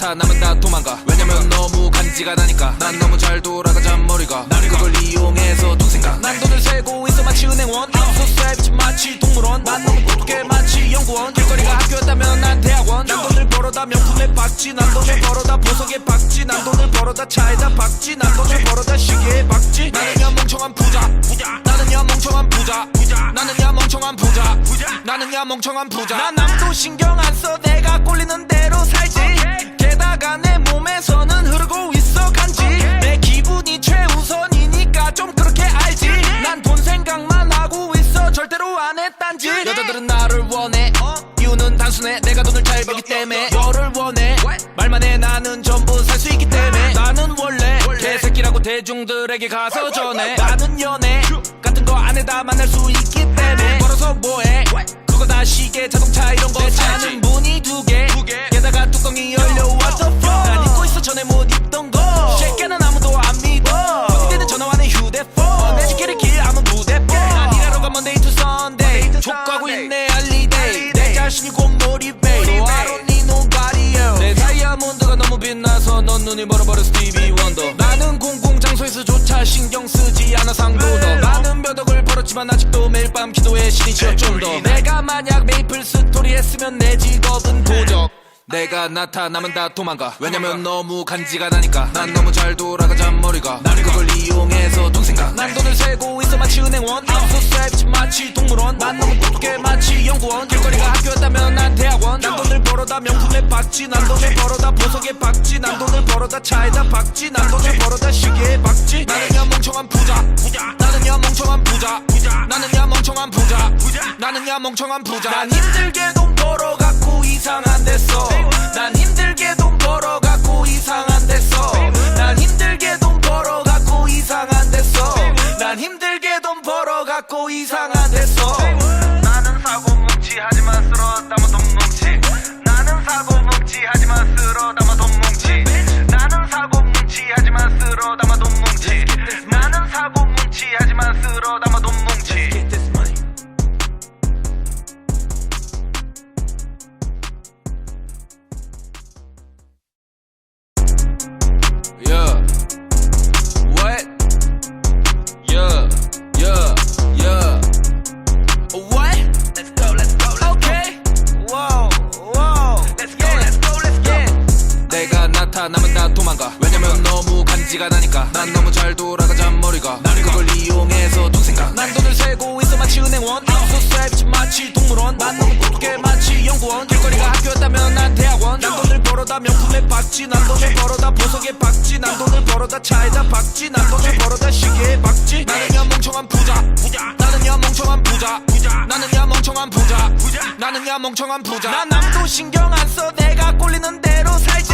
나타나면 다 도망가. 왜냐면 너무 간지가 나니까. 난 너무 잘 돌아가자 머리가. 나는 그걸 이용해서 돈 생각. 난 돈을 세고 있어 마치 은행원. I'm so savage 마치 동물원. 난 너무 똑똑해 마치 연구원. 길거리가 학교였다면 난 대학원. 난 돈을 벌어다 명품에 박지. 난 돈을 벌어다 보석에 박지. 난 돈을 벌어다 차에다 박지. 난 돈을 벌어다 시계에 박지. 나는야 멍청한 부자. 나는야 멍청한 부자. 나는야 멍청한 부자. 나는야 멍청한 부자. 난 아무도 신경 안 써. 내가 꼴리는 대로 살지. 게다가 내 몸에서는 흐르고 있어 간지. 내 기분이 최우선이니까 좀 그렇게 알지. 난 돈 생각만 하고 있어. 절대로 안 해 딴지. 여자들은 나를 원해. 이유는 단순해. 내가 돈을 잘 벌기 때문에. 너를 원해. 말만 해. 나는 전부 살 수 있기 때문에. 나는 원래 개새끼라고 대중들에게 가서 전해. 나는 연애 같은 거 안에다 만날 수 있기 때문에. 벌어서 뭐해. 그거 다 시계 자동차 이런 거. 내 차는 문이 두 개. 게다가 뚜껑이 열려. What the fuck. 난 잊고 있어 전에 못 입던 거. 쉐케는 아무도 안 믿어. 어디든 전화와는 휴대폰. 내 지키를 길 아무 무대폰. 난 일하러 가 Monday to Sunday. 족가고 있네 알리데이. 내 자신이 곧 motivate. No I don't need nobody else. 내 다이아몬드가 너무 빛나서 넌 눈이 멀어버려 스티비 원더. 나는 공공장소에서조차 신경 쓰지 않아 상도덕. 많은 몇 억을 벌었지만 아직도 매일 밤 기도해 신이 지어 좀 더. 내가 만약 메이플 스토리 했으면 내 직업은 도적. 내가 나타나면 다 도망가. 왜냐면 너무 간지가 나니까. 난 너무 잘 돌아가자 머리가. 나는 그걸 이용해서 돈 생각. 난 돈을 세고 있어 마치 은행원. I'm so savage 마치 동물원. 난 너무 똑똑해 마치 연구원. 길거리가 학교였다면 난 대학원. 난 돈을 벌어다 명품에 박지. 난 돈을 벌어다 보석에 박지. 난 돈을 벌어다 차에다 박지. 난 돈을 벌어다 시계에 박지. 나는야 멍청한 부자. 나는야 멍청한 부자. 나는야 멍청한 부자. 나는야 멍청한 부자. 난 힘들게 돈 벌어갖고 이상한 데서. 난 힘들게 돈 벌어갖고 이상한 데서. 난 힘들게 돈 벌어갖고 이상한 데서. 난 힘들게 돈 벌어갖고 이상한 데서. 나는 사고 뭉치 하지만 쓸어 담아 돈 뭉치. 나는 사고 뭉치 하지만 쓸어 담아 돈 뭉치. 나는 사고 뭉치 하지만 쓸어 담아 돈 뭉치. 나는 사고 뭉치 하지만 쓸어 담아 돈 뭉치. Yeah. What? Yeah. Yeah. Yeah. What? Let's go, let's go, let's go. Okay. Whoa, whoa. Let's go, let's go, let's go. 내가 나타나면 다 도망가. 왜냐면 너무 간지가 나니까. 난 너무 잘 돌아가자 머리가. 나는 그걸 이용해서 돈 생각. 난 돈을 세고 있어 마치 은행원. I'm so savage 마치 동물원. 난 너무 똑똑해 마치 연구원. 길거리가 학교였다면 난 대학원. 난 돈을 벌어다 명품에 박지. 난 돈을 벌어다 보석에 박지. 난 돈을 벌어다 차에다 박지. 난 돈을 벌어다 시계에 박지. 나는야 멍청한 부자. 나는야 멍청한 부자. 나는야 멍청한 부자. 나는야 멍청한 부자. 난 아무도 신경 안 써. 내가 꼴리는 대로 살지.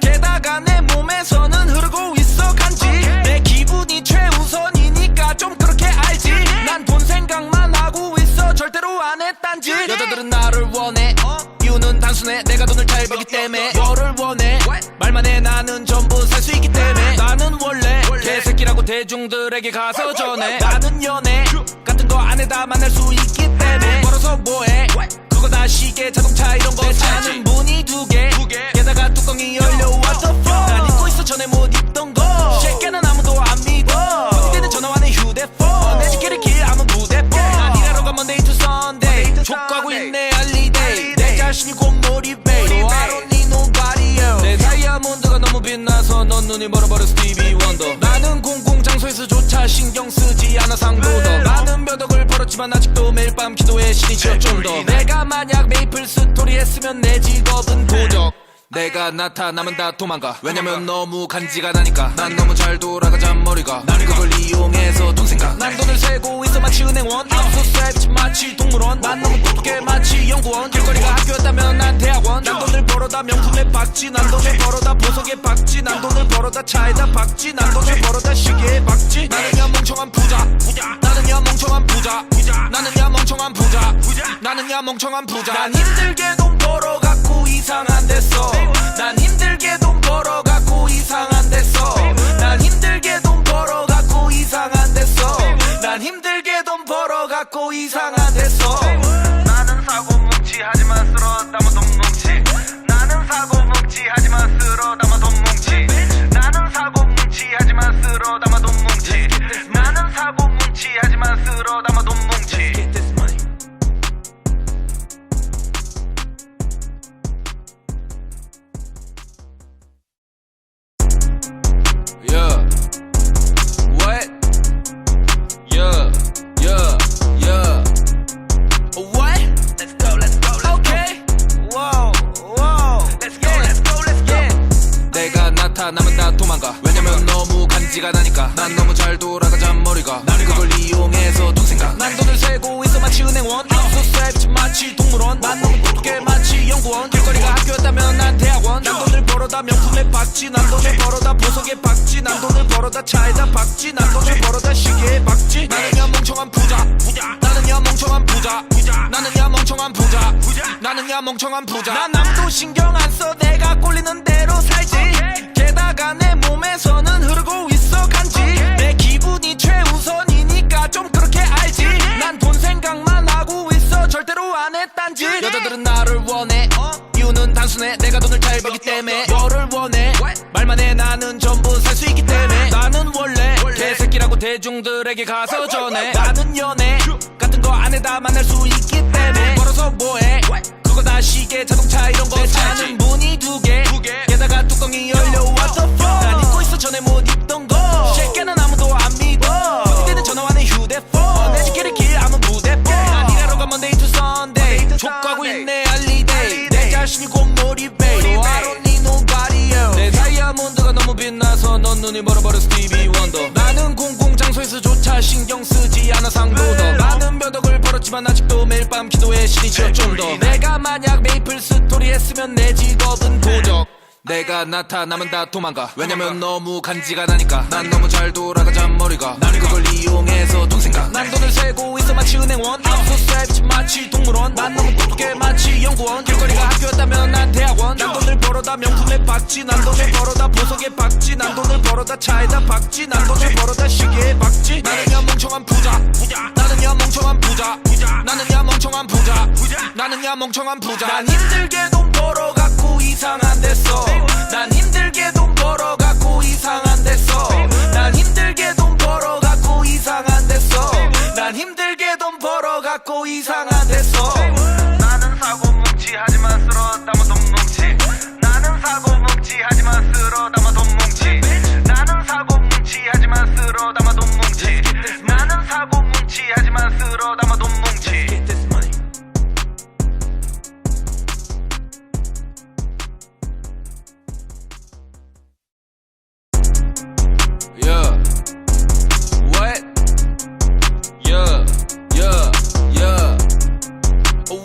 게다가 내 몸에서는 흐르고 있어 간지. 내 기분이 최우선이니까 좀 그렇게 알지. 난 돈 생각만 하고 있어. 절대로 안 해 딴지. 여자들은 나를 원해. 이유는 단순해. 내가 돈을 잘 벌기 때문에. 너를 원해. 말만 해. 나는 전부 살 수 있기 때문에. 나는 원래 개새끼라고 대중들에게 가서 전해. 나는 연애 같은 거 안에다 만날 수 있기 때문에. 벌어서 뭐해. 그거 다 시계 자동차 이런 거. 내 차는 문이 두 개. 게다가 뚜껑이 열려. What the fuck. 난 잊고 있어 전에 못 입던 거. 쉐케는 아무도 안 믿어. 어디든 전화와는 휴대폰. 내 지키를 길 아무 무대폰. 난 일하러 가 Monday to Sunday. 족가고 있네 알리데이. 내 자신이 곧 motivate. No I don't need nobody else. 내 다이아몬드가 너무 빛나서 넌 눈이 멀어버려 스티비 원더. 나는 공공장소에서조차 신경 쓰지 않아 상도덕. 많은 몇 억을 벌었지만 아직도 매일 밤 기도해 신이 지어 좀 더. 내가 만약 메이플 스토리 했으면 내 직업은 도적. 내가 나타나면 다 도망가. 왜냐면 너무 간지가 나니까. 난 너무 잘 돌아가자 머리가. 나는 그걸 이용해서 돈 생각. 난 돈을 세고 있어 마치 은행원. I'm so savage 마치 동물원. 난 너무 똑똑해 마치 연구원. 길거리가 학교였다면 난 대학원. 난 돈을 벌어다 명품에 박지. 난 돈을 벌어다 보석에 박지. 난 돈을 벌어다 차에다 박지. 난 돈을 벌어다 시계에 박지. 나는야 멍청한 부자. 나는야 멍청한 부자. 나는야 멍청한 부자. 나는야 멍청한 부자. 난 힘들게 돈 벌어갖고 이상한 데서. 난 힘들게 돈 벌어갖고 이상한 데서. 난 힘들게 돈 벌어갖고 이상한 데서. 난 힘들게 돈 벌어갖고 이상한 데서. 나는 사고 뭉치 하지만 쓸어 담아 돈 뭉치. 나는 사고 뭉치 하지만 쓸어 나타나면 다 도망가. 왜냐면 너무 간지가 나니까. 난 너무 잘 돌아가자 머리가. 나는 그걸 이용해서 돈 생각. 난 돈을 세고 있어 마치 은행원. I'm so savage 마치 동물원. 난 너무 똑똑해 마치 연구원. 길거리가 학교였다면 난 대학원. 난 돈을 벌어다 명품에 박지. 난 돈을 벌어다 보석에 박지. 난 돈을 벌어다 차에다 박지. 난 돈을 벌어다 시계에 박지. 나는야 멍청한 부자. 나는야 멍청한 부자. 나는야 멍청한 부자. 나는야 멍청한 부자. 난 남도 신경 안 써. 내가 꼴리는 대로 살지. 게다가 내 몸에서는 흐르고 있어 간지. 내 기분이 최우선이니까 좀 그렇게 알지. 난 돈 생각만 하고 있어. 절대로 안 해 딴지. 여자들은 나를 원해. 이유는 단순해. 내가 돈을 잘 벌기 때문에. 너를 원해. 말만 해. 나는 전부 살 수 있기 때문에. 나는 원래 개새끼라고 대중들에게 가서 전해. 나는 연애 같은 거 안에다 만날 수 있기 때문에. 벌어서 뭐해. 그거 다 시계 자동차 이런 거 차는 문이 두 개. 게다가 뚜껑이 열려. What the fuck. 난 입고 있어 전에 못 입던 거. 새끼는 아무도 안 믿어. 그때는 전화와는 휴대폰. 내 집길을 길 아무 무대폰. 난 일하러 가 Monday to Sunday. 족가고 있네 알리데이. 내 자신이 곧 motivate. I don't need nobody else. 내 다이아몬드가 너무 빛나서 넌 눈이 멀어버려 스티비 원더. 나는 공공장소에서조차 신경 쓰지 않아 상도덕. 많은 벼덕을 벌었지만 아직도 매일 밤 기도해 신이 치어 좀 더. 내가 만약 메이플 스토리 했으면 내 직업은 도적. 내가 나타나면 다 도망가. 왜냐면 너무 간지가 나니까. 난 너무 잘 돌아가자 머리가. 나는 그걸 이용해서 돈 생각. 난 돈을 세고 있어 마치 은행원. I'm so savage 마치 동물원. 난 너무 똑똑해 마치 연구원. 길거리가 학교였다면 난 대학원. 난 돈을 벌어다 명품에 박지. 난 돈을 벌어다 보석에 박지. 난 돈을 벌어다 차에다 박지. 난 돈을 벌어다 시계에 박지. 나는야 멍청한 부자. 나는야 멍청한 부자. 나는야 멍청한 부자. 나는야 멍청한 부자. 난 힘들게 돈 벌어갖고 이상한 데서. 난 힘들게 돈 벌어갖고 이상한 데서. 난 힘들게 돈 벌어갖고 이상한 데서. 난 힘들게 돈 벌어갖고 이상한 데서. 나는 사고 뭉치 하지만 쓸어 담아 돈 뭉치. 나는 사고 뭉치 하지만 쓸어 담아 돈 뭉치. 나는 사고 뭉치 하지만 쓸어 담아 돈 뭉치. 나는 사고 뭉치 하지만 쓸어 담아 돈 뭉치. Yeah. What? Yeah. Yeah. Yeah.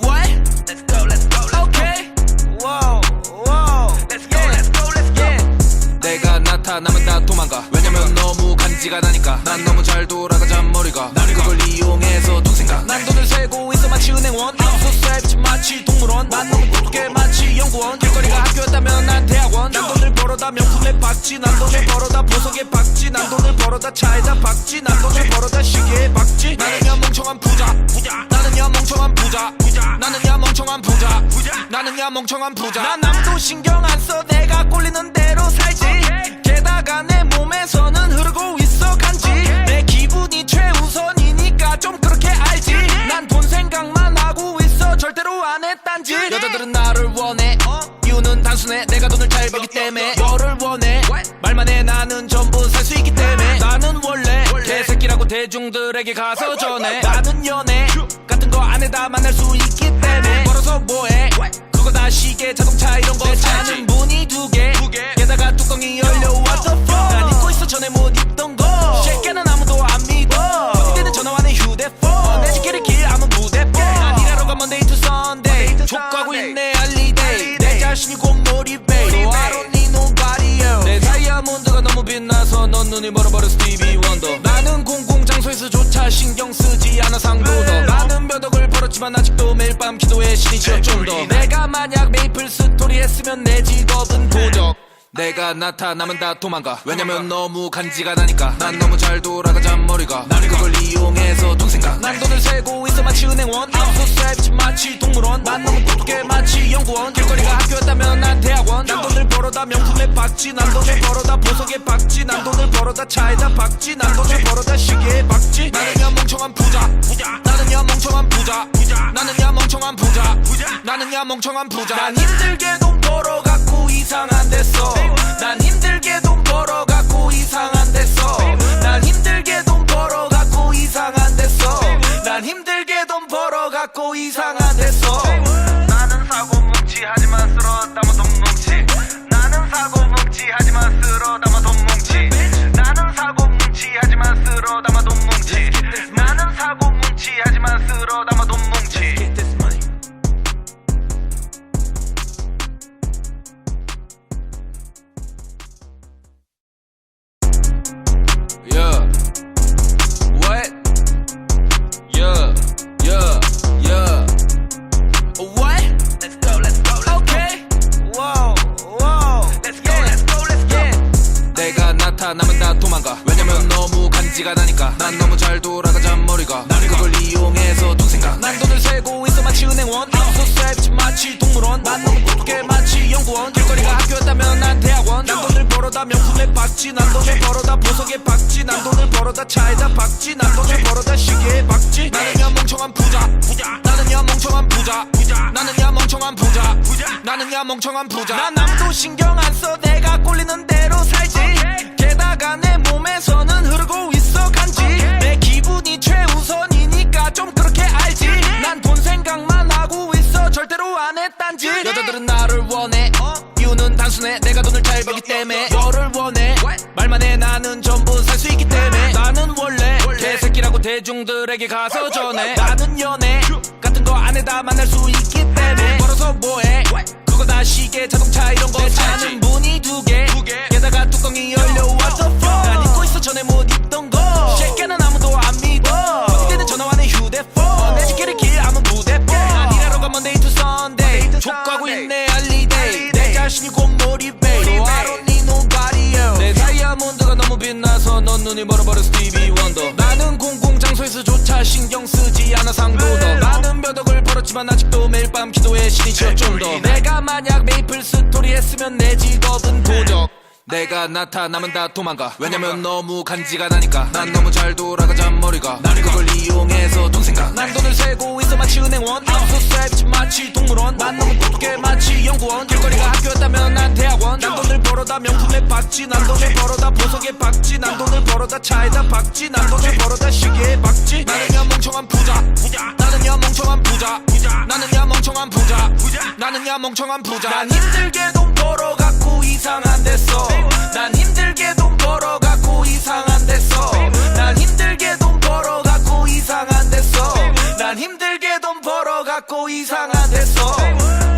What? Let's go, let's go, let's Okay. Whoa, whoa. Let's go, let's go, let's go. 내가 나타나면 다 도망가. 왜냐면 너무 간지가 나니까. 난 너무 잘 돌아가자 머리가. 나는 그걸 이용해서 돈 생각. 난 돈을 세고 있어 마치 은행원. I'm so savage 마치 동물원. 난 너무 똑똑해 마치 연구원. 길거리가 학교였다면 난 대학원. 난 돈을 벌어다 명품에 박지. 난 돈을 벌어다 보석에 박지. 난 돈을 벌어다 차에다 박지. 난 돈을 벌어다 시계에 박지. 나는야 멍청한 부자. 나는야 멍청한 부자. 나는야 멍청한 부자. 나는야 멍청한 부자. 난 남도 신경 안 써. 내가 꼴리는 대로 살지. 게다가 내 몸에서는 흐르고 있어 간지. 내 기분이 최우선이니까 좀 그렇게 알지. 난 돈 생각만 하고 있어. 절대로 안 해 딴지. 여자들은 나를 원해. 이유는 단순해. 내가 돈을 잘 벌기 때문에. 너를 원해. 말만 해. 나는 전부 살 수 있기 때문에. 나는 원래 개새끼라고 대중들에게 가서 전해. 나는 연애 같은 거 안에다 만날 수 있기 때문에. 벌어서 뭐해. 그거 다 시계 자동차 이런 거 차는 문이 두 개. 게다가 뚜껑이 열려. What the fuck. 난 입고 있어 전에 못 입던 거. 새끼는 아무도 안 믿어. 그때는 전화와는 휴대폰. 내 집길을 길 아무 무대폰. 난 일하러 가 Monday to Sunday. 족가고 있네 알리데이. 내 자신이 곧 motivate. I don't need nobody else. 내 다이아몬드가 너무 빛나서 넌 눈이 멀어버려 스티비 원더. 나는 공공장소에서조차 신경 쓰지 않아 상도덕. 많은 벼덕을 벌었지만 아직도 매일 밤 기도해 신이 치어 좀 더. 내가 만약 메이플 스토리 했으면 내 직업은 도적. 내가 나타나면 다 도망가. 왜냐면 너무 간지가 나니까. 난 너무 잘 돌아가자 머리가. 나는 그걸 이용해서 돈 생각. 난 돈을 세고 있어 마치 은행원. I'm so savage 마치 동물원. 난 너무 똑똑해 마치 연구원. 길거리가 학교였다면 난 대학원. 난 돈을 벌어다 명품에 박지. 난 돈을 벌어다 보석에 박지. 난 돈을 벌어다 차에다 박지. 난 돈을 벌어다 시계에 박지. 나는야 멍청한 부자. 나는야 멍청한 부자. 나는야 멍청한 부자. 나는야 멍청한 부자. 난 힘들게 돈 벌어갖고 이상한 데서. 난 힘들게 돈 벌어갖고 이상한 데서. 난 힘들게 돈 벌어갖고 이상한 데서. 난 힘들게 돈 벌어갖고 이상한 데서. 나는 사고 뭉치 하지만 쓸어 담아 돈 뭉치. 나는 사고 뭉치 하지만 쓸어 간지가 나니까 난 너무 잘 돌아가자 머리가 나는 그걸 이용해서 돈 생각 난 돈을 세고 있어 마치 은행원 I'm so savage 마치 동물원 난 너무 똑똑해 마치 연구원 길거리가 학교였다면 난 대학원 난 돈을 벌어다 명품에 박지 난 돈을 벌어다 보석에 박지 난 돈을 벌어다 차에다 박지 난 돈을 벌어다 시계에 박지 나는야 멍청한 부자 나는야 멍청한 부자 나는야 멍청한 부자 나는야 멍청한 부자 난 남도 신경 안 써 내가 꼴리는 대로 살지 게다가 내 몸에서는 흐르고 있어 간지 내 기분이 최우선이니까 좀 그렇게 알지 난 돈 생각만 하고 있어 절대로 안 해 딴짓 여자들은 나를 원해 이유는 단순해 내가 돈을 잘 벌기 때문에 너를 원해 말만 해 나는 전부 살 수 있기 때문에 나는 원래 개새끼라고 대중들에게 가서 전해 나는 연애 같은 거 안에다 만날 수 있기 때문에 벌어서 뭐해 그거 다 시계 자동차 이런 거 차는 문이 두 개 게다가 뚜껑이 열려 What the fuck 난 잊고 있어 전에 못 입던 거 새끼는 아무도 안 믿어 어디든 전화와는 휴대폰 내 지키를 길 아무 무대폰 난 일하러 가 Monday to Sunday 족가고 있네 할리데이 내 자신이 곧 motivate I don't need nobody else 내 다이아몬드가 너무 빛나서 넌 눈이 멀어버려 스티비 원더 나는 공공장소에서조차 신경 쓰지 않아 상도덕 나는 몇 억을 벌었지만 아직도 매일 밤 기도해 신이 치어 좀 더 내가 만약 메이플 스토리 했으면 내 직업은 도적 내가 나타나면 다 도망가 왜냐면 너무 간지가 나니까 난 너무 잘 돌아가자 머리가 나는 그걸 이용해서 돈 생각 난 돈을 세고 있어 마치 은행원 I'm so savage 마치 동물원 난 너무 똑똑해 마치 연구원 길거리가 학교였다면 난 대학원 난 돈을 벌어다 명품에 박지 난 돈을 벌어다 보석에 박지 난 돈을 벌어다 차에다 박지 난 돈을 벌어다 시계에 박지 나는야 멍청한 부자 나는야 멍청한 부자 나는야 멍청한 부자 나는야 멍청한 부자 난 힘들게 돈 벌어갖고 이상한 데서 난 힘들게 돈 벌어갖고 이상한 데서 난 힘들게 돈 벌어갖고 이상한 데서 난 힘들게 돈 벌어갖고 이상한 데서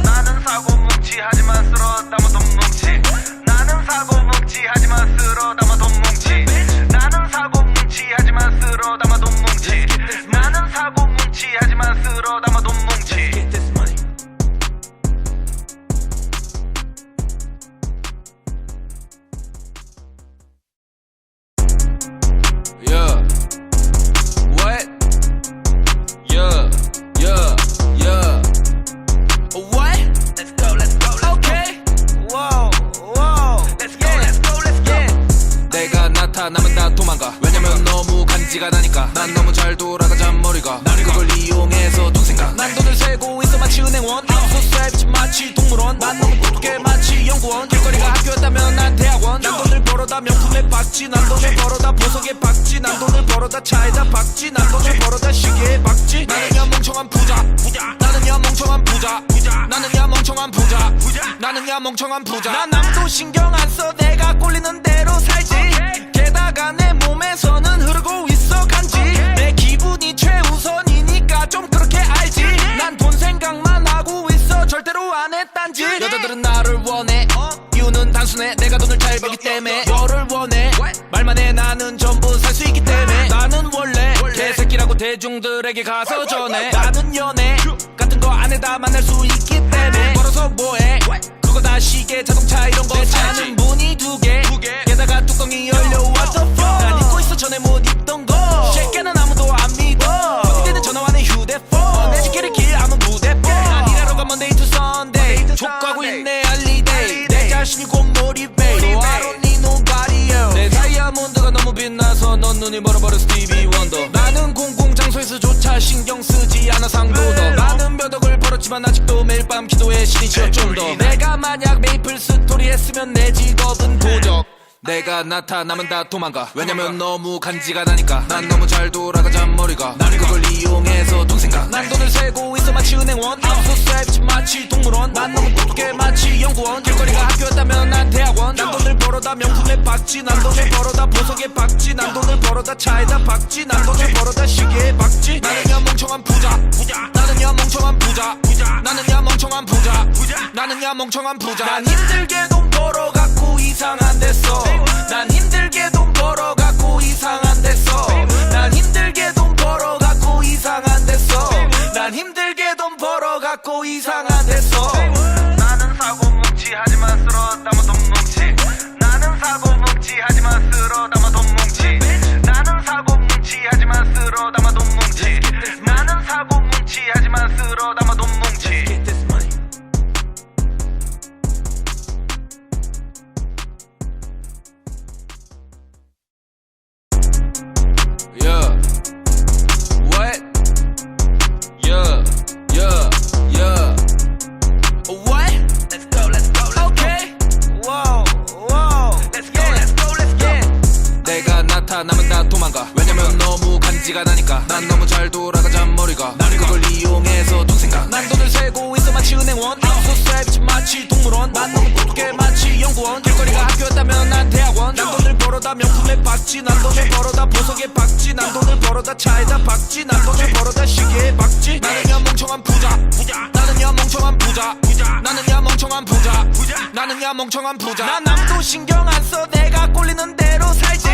나는 사고 뭉치 하지만 쓸어 담아 돈 뭉치 나는 사고 뭉치 하지만 쓸어 담아 돈 뭉치 나는 사고 뭉치 하지만 쓸어 담아 돈 뭉치 나는 사고 뭉치 하지만 쓸어 담아 돈 뭉치 Yeah. What? Yeah. Yeah. Yeah. What? Let's go let's go let's Okay. Whoa whoa Let's go let's go let's go 내가 나타나면 다 도망가 왜냐면 너무 간지가 나니까 난 너무 잘 돌아가자 머리가 나는 그걸 이용해서 돈 생각 난 돈을 세고 있어 마치 은행원 I'm so savage 마치 동물원 난 너무 똑똑해 마치 연구원 길거리가 학교였다면 난 대학원 난 돈을 벌어다 명품에 박지 난 돈을 벌어다 보석에 박지 난 돈을 벌어다 차에다 박지 난 돈을 벌어다 시계에 박지 나는야 멍청한 부자 나는야 멍청한 부자 나는야 멍청한 부자 나는야 멍청한 부자 난 남도 신경 안 써 내가 꼴리는 대로 살지 게다가 내 몸에서는 흐르고 있어 간지 내 기분이 최우선이니까 좀 그렇게 알지 난 돈 생각만 하고 있어 절대로 안 해 딴짓 여자들은 나를 원해 이유는 단순해 내가 돈을 잘 벌기 때문에 너를 원해 말만 해 나는 전부 살 수 있기 때문에 나는 원래 개새끼라고 대중들에게 가서 전해 나는 연애 같은 거 안에다 만날 수 있기 때문에 벌어서 뭐해 그거 다 시계 자동차 이런 거 차는 문이 두 개 게다가 뚜껑이 열려 What the fuck 난 잊고 있어 전에 못 입던 거 새끼는 아무도 안 믿어 어디든 전화와는 휴대폰 내 지키를 길 아무 무대폰 난 일하러 가 Monday to Sunday 족가고 있네 할리데이 내 자신이 곧 motivate I don't need nobody else 내 다이아몬드가 너무 빛나서 넌 눈이 멀어버려 스티비 원더 나는 공공장소에서조차 신경 쓰지 않아 상도덕 나는 몇 억을 벌었지만 아직도 매일 밤 기도해 신이 치어 좀 더 내가 만약 메이플 스토리 했으면 내 직업은 도적 내가 나타나면 다 도망가 왜냐면 너무 간지가 나니까 난 너무 잘 돌아가자 머리가 나는 그걸 이용해서 돈 생각 난 돈을 세고 있어 마치 은행원 I'm so savage 마치 동물원 난 너무 똑똑해 마치 연구원 길거리가 학교였다면 난 대학원 난 돈을 벌어다 명품에 박지 난 돈을 벌어다 보석에 박지 난 돈을 벌어다 차에다 박지 난 돈을 벌어다 시계에 박지 나는야 멍청한 부자 나는야 멍청한 부자 나는야 멍청한 부자 나는야 멍청한 부자 난 힘들게 돈 벌어갖고 이상한 데서 난 힘들게 돈 벌어갖고 이상한 데서 난 힘들게 돈 벌어갖고 이상한 데서 난 힘들게 돈 벌어갖고 이상한 데서 나는 사고 뭉치 하지만 쓸어 담아 돈 뭉치 나는 사고 뭉치 하지만 쓸어 담아 돈 뭉치 나는 사고 나니까 난 너무 잘 돌아가자 머리가 그걸 이용해서 돈 생각 난 돈을 세고 있어 마치 은행원 I'm so savage 마치 동물원 난 너무 똑똑해 마치 연구원 길거리가 학교였다면 난 대학원 난 돈을 벌어다 명품에 박지 난 돈을 벌어다 보석에 박지 난 돈을 벌어다 차에다 박지 난 돈을 벌어다 시계에 박지 나는야 멍청한 부자 나는야 멍청한 부자 나는야 멍청한 부자 나는야 멍청한 부자 난 남도 신경 안 써 내가 꼴리는 대로 살지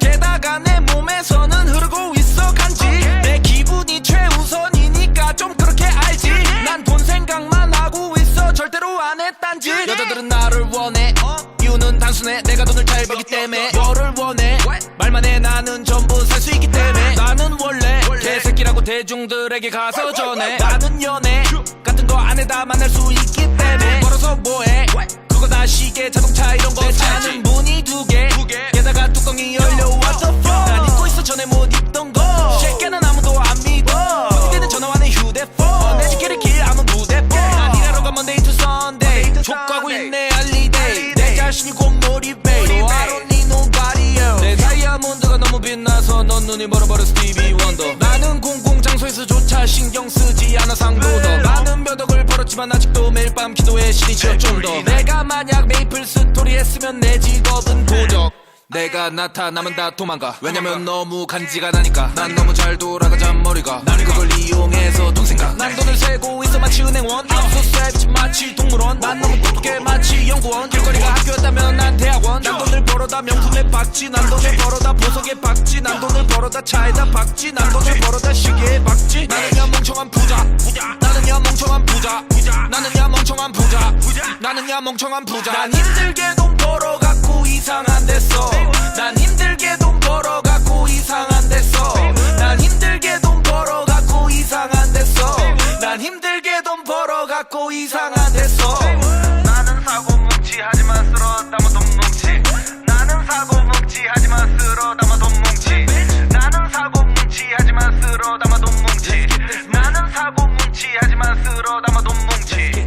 게다가 내 몸에서는 흐르고 있어 간지 내 기분이 최우선이니까 좀 그렇게 알지 난 돈 생각만 하고 있어 절대로 안 해 딴지 여자들은 나를 원해 이유는 단순해 내가 돈을 잘 벌기 때문에 너를 원해 말만 해 나는 전부 살 수 있기 때문에 나는 원래 개새끼라고 대중들에게 가서 전해 나는 연애 같은 거 안에다 만날 수 있기 때문에 벌어서 뭐해 그거 다 시계 자동차 이런 거 내 차는 문이 두 개 게다가 뚜껑이 열려 what the fuck 난 잊고 있어 전에 못 입던 거 새끼는 아무도 안 믿어 그때는 전화와는 휴대폰 내 집길을 길 아무 무대폰 난 일하러 가 Monday to Sunday 족가고 있네 알리데이 내 자신이 곧 motivate I don't need nobody else 내 다이아몬드가 너무 빛나서 넌 눈이 멀어버려 스티비 원더 나는 공공장소에서조차 신경 쓰지 않아 상도덕 많은 벼덕을 벌었지만 아직도 매일 밤 기도해 신이 치여 좀 더 내가 만약 메이플 스토리 했으면 내 직업은 도적 내가 나타나면 다 도망가 왜냐면 너무 간지가 나니까 난 너무 잘 돌아가자 머리가 그걸 이용해서 돈 생각 난 돈을 세고 있어 마치 은행원 I'm so savage 마치 동물원 난 너무 똑똑해 마치 연구원 길거리가 학교였다면 난 대학원 난 돈을 벌어다 명품에 박지 난 돈을 벌어다 보석에 박지 난 돈을 벌어다 차에다 박지 난 돈을 벌어다 시계에 박지 나는야 멍청한 부자 나는야 멍청한 부자 나는야 멍청한 부자 나는야 멍청한 부자 난 힘들게 돈 벌어갖고 이상한 데서 난 힘들게 돈 벌어갖고 이상한 데서 난 힘들게 돈 벌어갖고 이상한 데서 난 힘들게 돈 벌어갖고 이상한 데서 나는 사고 뭉치 하지만 쓸어 담아 돈 뭉치 나는 사고 뭉치 하지만 쓸어 담아 돈 뭉치 나는 사고 뭉치 하지만 쓸어 담아 돈 뭉치 나는 사고 뭉치 하지만 쓸어 담아 돈 뭉치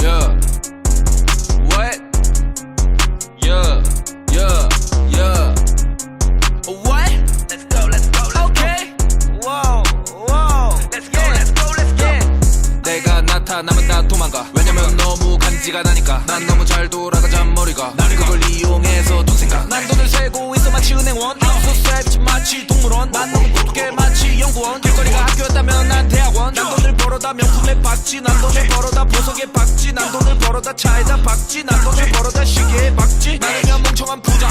Yeah. What? Yeah. Yeah. Yeah. What? Let's go let's go let's Okay. Whoa whoa Let's go let's go let's go 내가 나타나면 다 도망가 왜냐면 너무 간지가 나니까 난 너무 잘 돌아가자 머리가 그걸 이용해서 돈 생각 난 돈을 세고 있어 마치 은행원 I'm so savage 마치 동물원 난 너무 똑똑해 마치 연구원 길거리가 학교였다면 난 대학원 난 돈을 벌어다 명품에 박지 난 돈을 벌어다 보석에 박지 난 돈을 벌어다 차에다 박지 난 돈을 벌어다 시계에 박지 나는야 멍청한 부자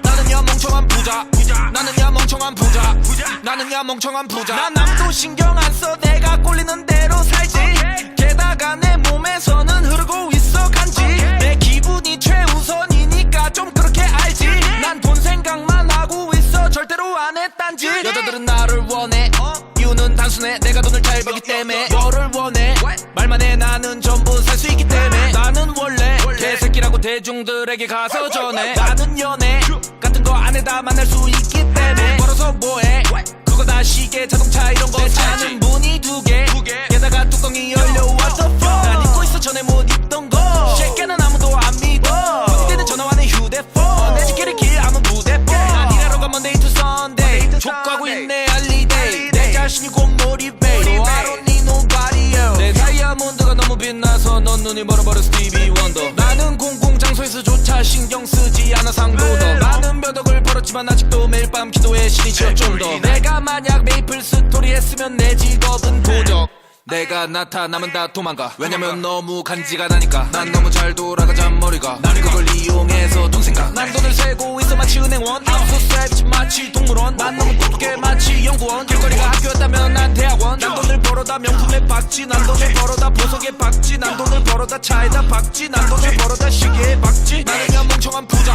나는야 멍청한 부자 나는야 멍청한 부자 나는야 멍청한 부자 난 남도 신경 안 써 내가 꼴리는 대로 살지 게다가 내 몸에서는 흐르고 있어 간지 내 기분이 최우선이니까 좀 그렇게 알지 난 돈 생각만 하고 있어 절대로 안 해 딴지 여자들은 나를 원해 이유는 단순해 내가 돈을 잘 벌기 때문에 너를 원해 말만 해 나는 전부 살 수 있기 때문에 나는 원래 개새끼라고 대중들에게 가서 전해 나는 연애 같은 거 안에다 만날 수 있기 때문에 벌어서 뭐해 그거 다 시계 자동차 이런 거 내 차는 문이 두 개 게다가 뚜껑이 열려 what the fuck 난 잊고 있어 전에 못 입던 거 새끼는 아무도 안 믿어 그때는 전화와는 휴대폰 내 집길을 길 아무 무대폰 난 일하러 가 Monday to Sunday 족가고 있네 알리데이 내 자신이 곧 motivate I don't need nobody else 내 다이아몬드가 너무 빛나서 넌 눈이 멀어버려 스티비 원더 나는 공공장소에서조차 신경 쓰지 않아 상도덕 많은 벼덕을 벌었지만 아직도 매일 밤 기도해 신이 치여 좀 더 내가 만약 메이플 스토리 했으면 내 직업은 도적 내가 나타나면 다 도망가 왜냐면 너무 간지가 나니까 난 너무 잘 돌아가자 머리가 그걸 이용해서 돈 생각 난 돈을 세고 있어 마치 은행원 I'm so savage 마치 동물원 난 너무 똑똑해 마치 연구원 길거리가 학교였다면 난 대학원 난 돈을 벌어다 명품에 박지 난 돈을 벌어다 보석에 박지 난 돈을 벌어다 차에다 박지 난 돈을 벌어다 시계에 박지 나는야 멍청한 부자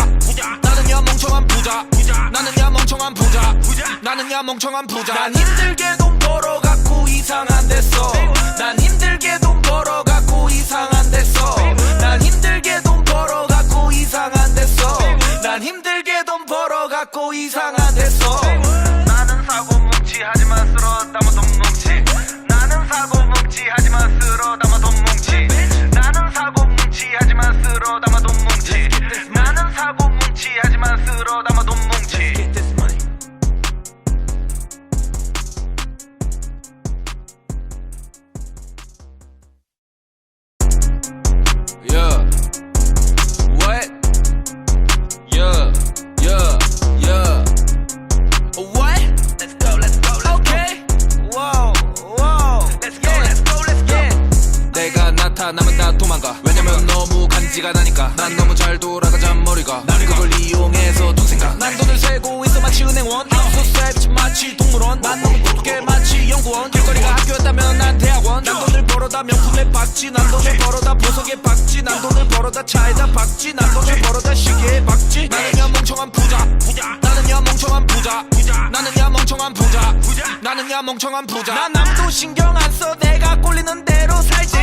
나는야 멍청한 부자 나는야 멍청한 부자 나는야 멍청한 부자 난 힘들게 돈 벌어갖고 이상한 데서 난 힘들게 돈 벌어갖고 이상한 데서 난 힘들게 돈 벌어갖고 이상한 데서 난 힘들게 돈 벌어갖고 이상한 데서 나는 사고 뭉치 하지만 쓸어 담아 돈 뭉치 나는 사고 뭉치 하지만 쓸어 담아 돈 뭉치 나는 사고 뭉치 간지가 나니까 난 너무 잘 돌아가자 머리가 나는 그걸 이용해서 돈 생각 난 돈을 세고 있어 마치 은행원 I'm so savage 마치 동물원 난 너무 똑똑해 마치 연구원 길거리가 학교였다면 난 대학원 난 돈을 벌어다 명품에 박지 난 돈을 벌어다 보석에 박지 난 돈을 벌어다 차에다 박지 난 돈을 벌어다 시계에 박지 나는야 멍청한 부자 나는야 멍청한 부자 나는야 멍청한 부자 나는야 멍청한 부자 난 아무도 신경 안 써 내가 꼴리는 대로 살지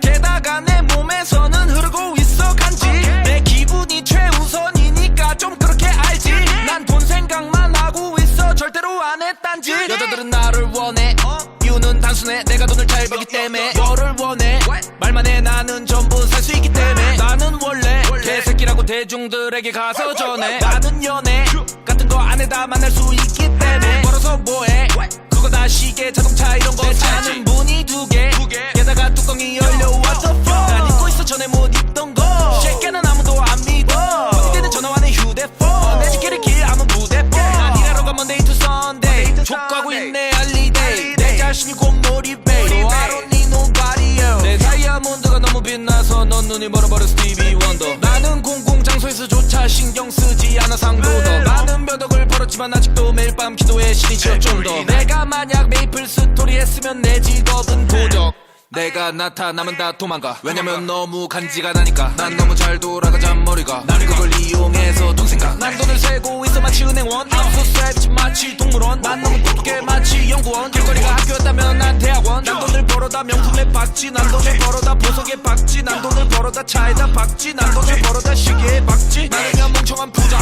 게다가 내 몸에서는 흐르고 있어 간지 내 기분이 최우선이니까 좀 그렇게 알지 난 돈 생각만 하고 있어 절대로 안 해 딴지 여자들은 나를 원해 이유는 단순해 내가 돈을 잘 벌기 때문에 너를 원해 말만 해 나는 전부 살 수 있기 때문에 나는 원래 개새끼라고 대중들에게 가서 전해 나는 연애 같은 거 안 해 다 만날 수 있기 때문에 벌어서 뭐해 그거 다 시계 자동차 이런 거 차는 문이 두 개 게다가 뚜껑이 열려 what the fuck 난 잊고 있어 전에 못 입던 거 쉐끼는 아무도 안 믿어 본인들은 전화와는 휴대폰 내 지키를 길 아무 부대폰 난 일하러 가 Monday to Sunday 족가고 있네 알리데이 내 자신이 곧 motivate I don't need nobody else 내 다이아몬드가 너무 빛나서 넌 눈이 멀어버려 스티비 원더 나는 공공장소에서조차 신경 쓰지 않아 상도덕 나는 몇 억을 벌었지만 아직도 매일 밤 기도해 신이 지어 좀 더 내가 만약 메이플 스토리 했으면 내 직업은 도적 내가 나타나면 다 도망가 왜냐면 너무 간지가 나니까 난 너무 잘 돌아가자 머리가 나는 그걸 이용해서 돈 생각 난 돈을 세고 있어 마치 은행원 I'm so savage 마치 동물원 난 너무 똑똑해 마치 연구원 길거리가 학교였다면 난 대학원 난 돈을 벌어다 명품에 박지 난 돈을 벌어다 보석에 박지 난 돈을 벌어다 차에다 박지 난 돈을 벌어다 시계에 박지 나는야 멍청한 부자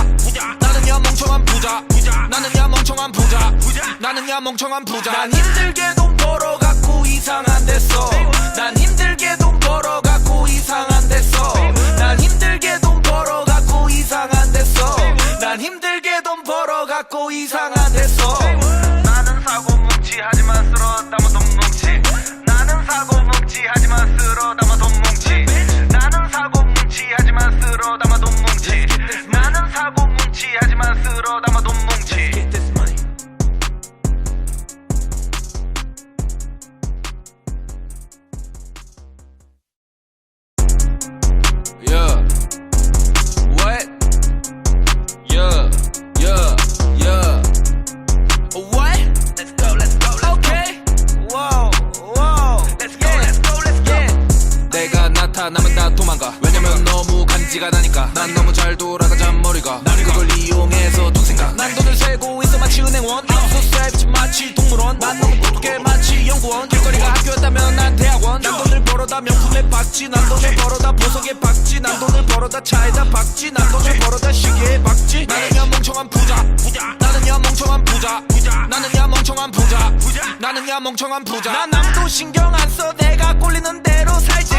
나는야 멍청한 부자 나는야 멍청한 부자 나는야 멍청한 부자 난 힘들게 돈 벌어갖고 이상한 데서 난 힘들게 돈 벌어갖고 이상한 데서 난 힘들게 돈 벌어갖고 이상한 데서 난 힘들게 돈 벌어갖고 이상한 데서 나는 사고 뭉치 하지만 쓸어 담아 돈 뭉치 나는 사고 뭉치 하지만 쓸어 담아 돈 뭉치 나는 사고 뭉치 하지만 쓸어 담아 돈 뭉치 나는 사고 뭉치 하지만 쓸어 담아 돈 뭉치 Yeah. What? Yeah. Yeah. Yeah. What? Let's go let's go let's Okay. Whoa whoa Let's go let's go let's go 내가 나타나면 다 도망가 왜냐면 너무 간지가 나니까 난 너무 잘 돌아가자 머리가 나는 그걸 이용해서 돈 생각 난 돈을 세고 있어 마치 은행원 I'm so savage 마치 동물원 난 너무 똑똑해 마치 연구원 길거리가 학교였다면 난 대학원 난 돈을 벌어다 명품에 박지 난 돈을 벌어다 보석에 박지 난 돈을 벌어다 차에다 박지 난 돈을 벌어다 시계에 박지 나는야 멍청한 부자 나는야 멍청한 부자 나는야 멍청한 부자 나는야 멍청한 부자 난 아무도 신경 안 써 내가 꼴리는 대로 살지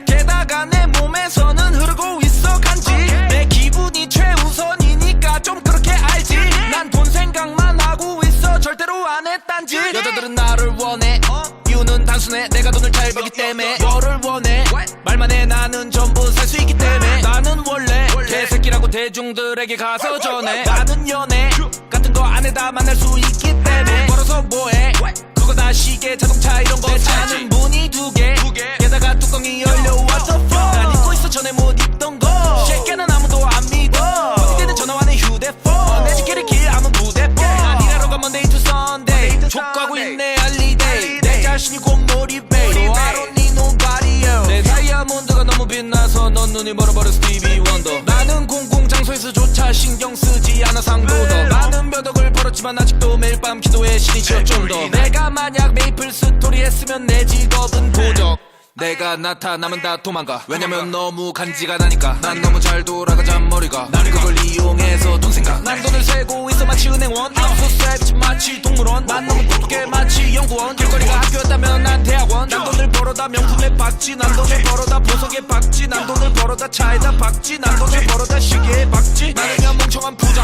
게다가 내 몸에서는 흐르고 있어 간지 내 기분이 최우선이니까 좀 그렇게 알지 난 돈 생각만 하고 있어 절대로 안 해 딴지 여자들은 나를 원해 이유는 단순해 내가 돈을 잘 벌기 때문에 너를 원해 말만 해 나는 전부 살 수 있기 때문에 나는 원래 개새끼라고 대중들에게 가서 전해 나는 연애 같은 거 안 해 다 만날 수 있기 때문에 벌어서 뭐해 그거 다 시계 자동차 이런 거 차는 문이 두 개 게다가 뚜껑이 열려 what the fuck 난 잊고 있어 전에 못 입던 거 쉐끼는 아무도 안 믿어 본인들은 전화와는 휴대폰 내 지키를 길 아무 부대폰 난 일하러 가 Monday to Sunday 족가고 있네 알리데이 내 자신이 곧 motivate I don't need nobody else 내 다이아몬드가 너무 빛나서 넌 눈이 멀어버려 스티비 원더 나는 공공장소에서조차 신경 쓰지 않아 상도덕 나는 몇 억을 벌었지만 아직도 매일 밤 기도해 신이 지어 좀 더 내가 만약 메이플 스토리 했으면 내 직업은 도적 내가 나타나면 다 도망가 왜냐면 너무 간지가 나니까 난 너무 잘 돌아가자 머리가 나는 그걸 이용해서 돈 생각 난 돈을 세고 있어 마치 은행원 I'm so savage 마치 동물원 난 너무 똑똑해 마치 연구원 길거리가 학교였다면 난 대학원 난 돈을 벌어다 명품에 박지 난 돈을 벌어다 보석에 박지 난 돈을 벌어다 차에다 박지 난 돈을 벌어다 시계에 박지 나는야 멍청한 부자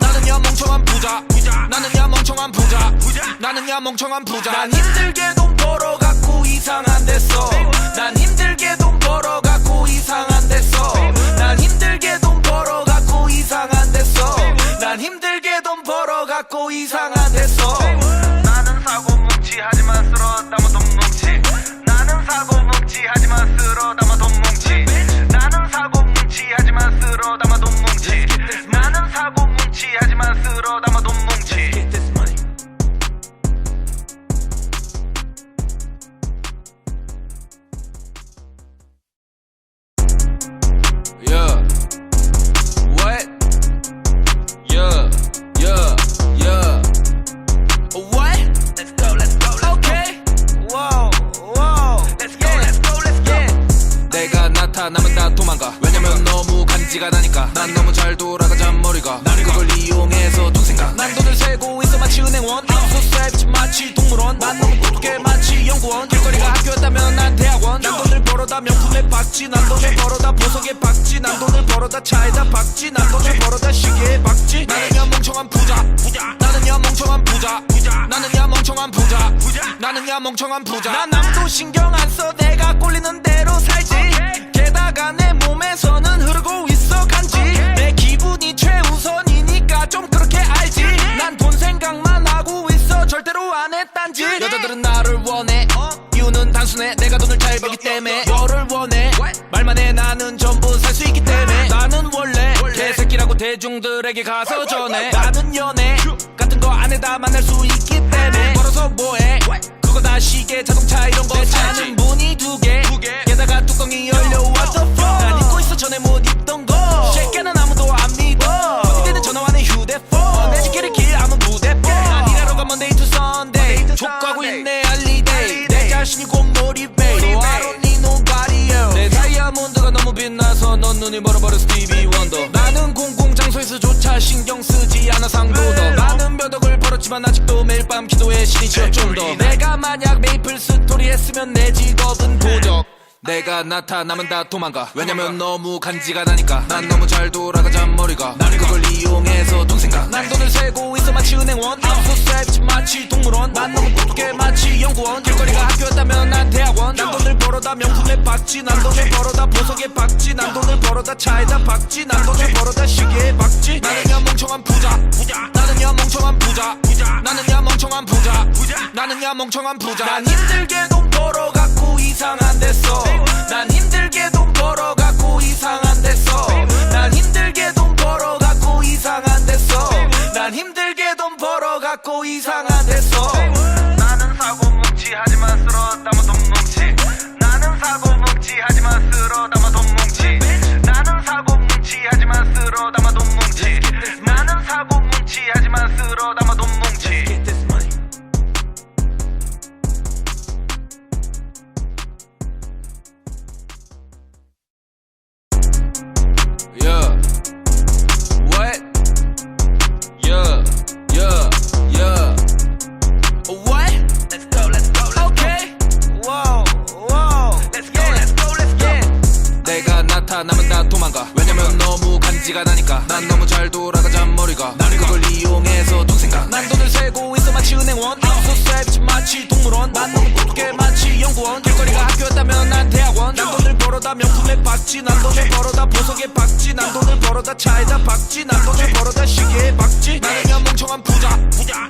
나는야 멍청한 부자 나는야 멍청한 부자 나는야 멍청한 부자 난 힘들게 돈 벌어갖고 이상한 데서 난 힘들게 돈 벌어갖고 이상한 데서 난 힘들게 돈 벌어갖고 이상한 데서 난 힘들게 돈 벌어갖고 이상한 데서 나는 사고 뭉치 하지만 쓸어 담아 돈 뭉치 나는 사고 뭉치 하지만 쓸어 담아 돈 뭉치 나는 사고 간지가 나니까 난 너무 잘 돌아가자 머리가 나는 그걸 이용해서 돈 생각 난 돈을 세고 있어 마치 은행원 I'm so savage 마치 동물원 난 너무 똑똑해 마치 연구원 길거리가 학교였다면 난 대학원 난 돈을 벌어다 명품에 박지 난 돈을 벌어다 보석에 박지 난 돈을 벌어다 차에다 박지 난 돈을 벌어다 시계에 박지 나는야 멍청한 부자 나는야 멍청한 부자 나는야 멍청한 부자 나는야 멍청한 부자 난 아무도 신경 안 써 내가 꼴리는 대로 살지 게다가 내 몸에서는 흐르고 있어 간지 내 기분이 최우선이니까 좀 그렇게 알지 난 돈 생각만 하고 있어 절대로 안 해 딴지 여자들은 나를 원해 이유는 단순해 내가 돈을 잘 벌기 때문에 너를 원해 말만 해 나는 전부 살 수 있기 때문에 나는 원래 개새끼라고 대중들에게 가서 전해 나는 연애 같은 거 안에다 만날 수 있기 때문에 벌어서 뭐해 그거 다 시계 자동차 이런 거 차는 문이 두 개 게다가 뚜껑이 열려 What the fuck 난 입고 있어 전에 못 입던 거 새끼는 아무도 안 믿어 문제는 전화와 내 휴대폰 내 지키를 길 아무 무대폰 난 일하러 가 Monday to Sunday 족구하고 있네 할리데이 내 자신이 곧 motivate I don't need nobody else 내 다이아몬드가 너무 빛나서 넌 눈이 멀어버려 스티비 원더 나는 공공장소에서조차 신경 쓰지 않아 상도덕 많은 몇 억을 벌었지만 아직도 매일 밤 기도해 신이 지어 좀 더 내가 만약 메이플 스토리 했으면 내 직업은 도적 내가 나타나면 다 도망가 왜냐면 너무 간지가 나니까 난 너무 잘 돌아가자 머리가 나는 그걸 이용해서 돈 생각 난 돈을 세고 있어 마치 은행원 I'm so savage 마치 동물원 난 너무 똑똑해 마치 연구원 길거리가 학교였다면 난 대학원 난 돈을 벌어다 명품에 박지 난 돈을 벌어다 보석에 박지 난 돈을 벌어다 차에다 박지 난 돈을 벌어다 시계에 박지 나는야 멍청한 부자 나는야 멍청한 부자 나는야 멍청한 부자 나는야 멍청한 부자 난 힘들게 돈 벌어갖고 이상한 데서 난 힘들게 돈 벌어갖고 이상한 데서 난 힘들게 돈 벌어갖고 이상한 데서 난 힘들게 돈 벌어갖고 이상한 데서 나는 사고 뭉치 하지만 쓸어 담아 돈 뭉치 나는 사고 뭉치 하지만 쓸어 담아 돈 뭉치 나는 사고 뭉치 하지만 쓸어 담아 돈 뭉치 나는 사고 뭉치 하지만 쓸어 담아 돈 뭉치 Yeah. What? Yeah. Yeah. Yeah. What? Let's go let's go Okay. Whoa whoa Let's go let's go let's go 내가 나타나면 다 도망가 왜냐면 너무 간지가 나니까 난 너무 잘 돌아가자 머리가 나는 그걸 이용해서 돈 생각 난 돈을 세고 있어 마치 은행원 I'm so savage 마치 동물원 난 너무 똑똑해 마치 연구원 길거리가 학교였다면 난 대학원 난 돈을 벌어다 명품에 박지 난 돈을 벌어다 보석에 박지 난 돈을 벌어다 차에다 박지 난 돈을 벌어다 시계에 박지 나는야 멍청한 부자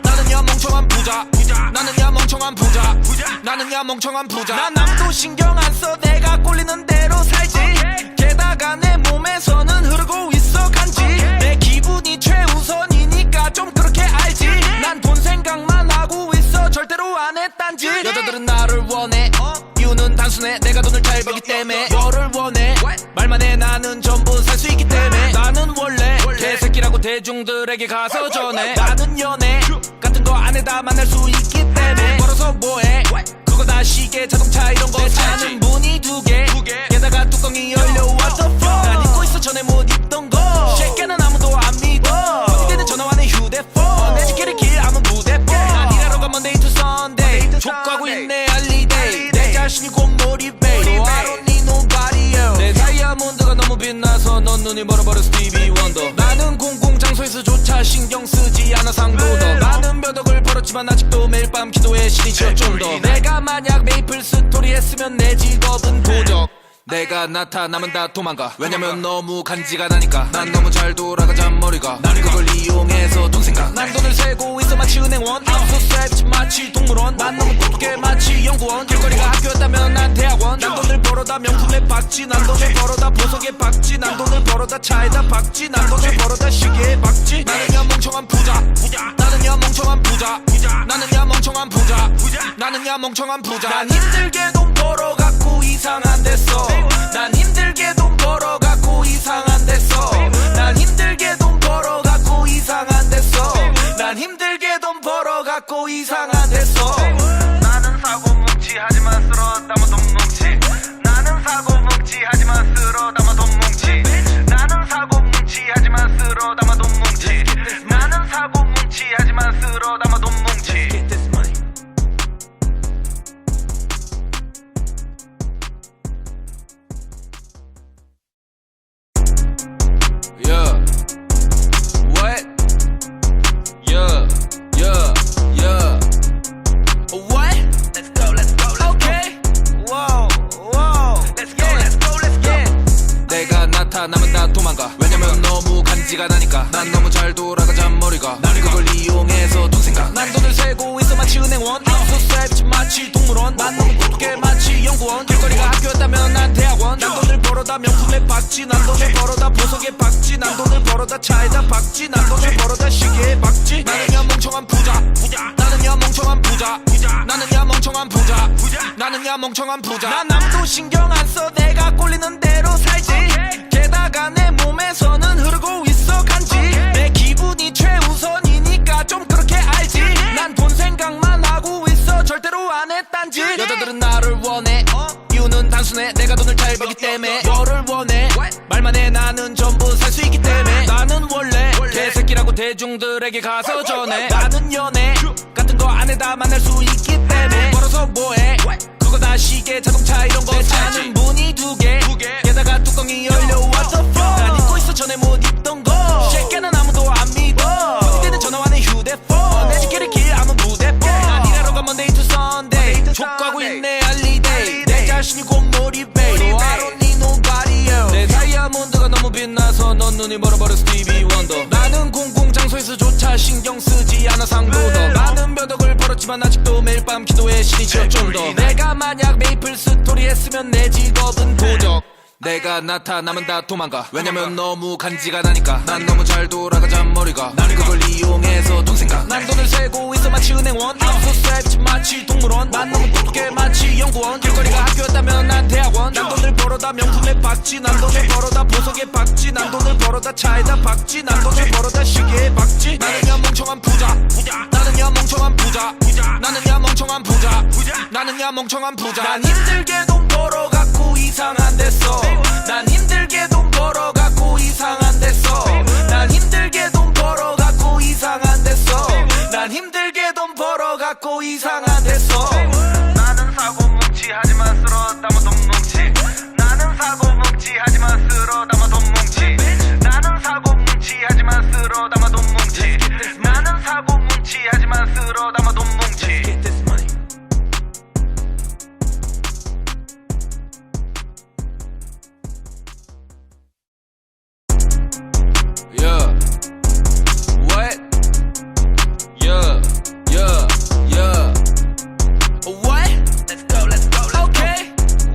나는야 멍청한 부자 나는야 멍청한 부자 나는야 멍청한 부자 난 아무도 신경 안 써 내가 꼴리는 대로 살지 게다가 내 몸에서는 흐르고 있어 간지 내 기분이 최우선이니까 좀 그렇게 알지 난 돈 생각만 하고 있어 절대로 안 해 딴지 여자들은 나를 원해 이유는 단순해 내가 돈을 잘 벌기 때문에 너를 원해 말만 해 나는 전부 살 수 있기 때문에 나는 원래 개새끼라고 대중들에게 가서 전해 나는 연애 같은 거 안에다 만날 수 있기 때문에 벌어서 뭐해 그거 다 시계 자동차 이런 거 차는 문이 두 개 게다가 뚜껑이 열려 What the fuck 난 입고 있어 전에 못 입던 거 새끼는 아무도 안 믿어 문제는 전화와 내 휴대폰 내 지키를 길 아무 무대폰 난 일하러 가 Monday to Sunday 족구하고 있네 할리데이 내 자신이 곧 motivate I don't need nobody else 내 다이아몬드가 너무 빛나서 넌 눈이 멀어버려 스티비 원더 나는 공공장소에서조차 신경 쓰지 않아 상도덕 많은 몇 억을 벌었지만 아직도 매일 밤 기도해 신이 지어 좀 더 내가 만약 메이플 스토리 했으면 내 직업은 도적 내가 나타나면 다 도망가 왜냐면 너무 간지가 나니까 난 너무 잘 돌아가자 머리가 나는 그걸 이용해서 돈 생각 난 돈을 세고 있어 마치 은행원 I'm so savage 마치 동물원 난 너무 똑똑해 마치 연구원 길거리가 학교였다면 난 대학원 난 돈을 벌어다 명품에 박지 난 돈을 벌어다 보석에 박지 난 돈을 벌어다 차에다 박지 난 돈을 벌어다 시계에 박지 나는야 멍청한 부자 나는야 멍청한 부자 나는야 멍청한 부자 나는야 멍청한 부자 난 힘들게 돈 벌어갖고 이상한 데서 난 힘들게 돈 벌어갖고 이상한 데서 난 힘들게 돈 벌어갖고 이상한 데서 난 힘들게 돈 벌어갖고 이상한 데서 나는 사고 뭉치 하지만 쓸어 담아 돈 뭉치 나는 사고 뭉치 하지만 쓸어 담아 돈 뭉치 나는 사고 I'm so savage 마치 동물원 난 너무 똑똑해 마치 연구원 길거리가 학교였다면 난 대학원 난 돈을 벌어다 명품에 박지 난 돈을 벌어다 보석에 박지 난 돈을 벌어다 차에다 박지 난 돈을 벌어다 시계에 박지 나는야 멍청한 부자 나는야 멍청한 부자 나는야 멍청한 부자 나는야 멍청한 부자 난 남도 신경 안 써 내가 꼴리는 대로 살지 게다가 내 몸에서는 흐르고 있어 간지 내 기분이 최우선이니까 좀 그렇게 알지 난 돈 생각만 하고 있어 절대로 안 해 딴짓 여자들은 나를 원해 이유는 단순해 내가 돈을 잘 벌기 때문에 너를 원해 말만 해 나는 전부 살 수 있기 때문에 나는 원래 개새끼라고 대중들에게 가서 전해 나는 연애 같은 거 안에다 만날 수 있기 때문에 벌어서 뭐해 그거 다 시계 자동차 이런 거 차는 문이 두 개 게다가 뚜껑이 열려 What the fuck 난 잊고 있어 전에 못 입던 거 새끼는 아무도 안 믿어 그때는 전화와는 휴대폰 내 집길을 길 아무 무대폰 난 일하러 가 Monday to Sunday 족가고 있네 알리데이 내 자신이 곧 motivate I don't need nobody else 내 다이아몬드가 너무 빛나서 넌 눈이 멀어버려 스티비 원더 나는 공공 장소에서조차 신경 쓰지 않아 상도덕 많은 벼덕을 벌었지만 아직도 매일 밤 기도해 신이 치어 좀 더 내가 만약 메이플 스토리 했으면 내 직업은 도적 내가 나타나면 다 도망가 왜냐면 너무 간지가 나니까 난 너무 잘 돌아가자 머리가 나는 그걸 이용해서 돈 생각 난 돈을 세고 있어 마치 은행원 I'm so savage 마치 동물원 난 너무 똑똑해 마치 연구원 길거리가 학교였다면 난 대학원 난 돈을 벌어다 명품에 박지 난 돈을 벌어다 보석에 박지 난 돈을 벌어다 차에다 박지 난 돈을 벌어다 시계에 박지 나는야 멍청한 부자 나는야 멍청한 부자 나는야 멍청한 부자 나는야 멍청한 부자 난 힘들게 돈 벌어갖고 이상한 데서 난 힘들게 돈 벌어갖고 이상한 데서 난 힘들게 돈 벌어갖고 이상한 데서 난 힘들게 돈 벌어갖고 이상한 데서 나는 사고 뭉치 하지만 쓸어 담아 돈 뭉치 나는 사고 뭉치 하지만 쓸어 담아 돈 뭉치 나는 사고 뭉치 하지만 쓸어 담아 돈 뭉치 나는 사고 뭉치 하지만 쓸어 담아 돈 뭉치 Yeah. What? Yeah. Yeah. Yeah. What? Let's go let's go let's Okay.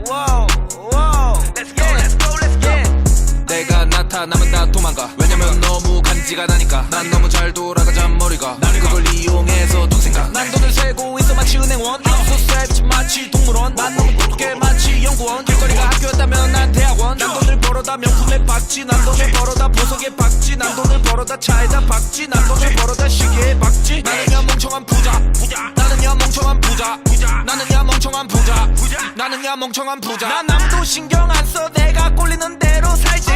Whoa whoa Let's go let's go let's go 내가 나타나면 다 도망가 왜냐면 너무 간지가 나니까 난 너무 잘 돌아가자 머리가 나는 그걸 이용해서 돈 생각 난 돈을 세고 있어 마치 은행원 I'm so savage 마치 동물원 난 너무 똑똑해 마치 연구원 길거리가 학교였다면 난 대학원 난 돈을 벌어다 명품에 박지 난 돈을 벌어다 보석에 박지 난 돈을 벌어다 차에다 박지 난 돈을 벌어다 시계에 박지 나는야 멍청한 부자 나는야 멍청한 부자 나는야 멍청한 부자 나는야 멍청한 부자 난 남도 신경 안 써 내가 꼴리는 대로 살지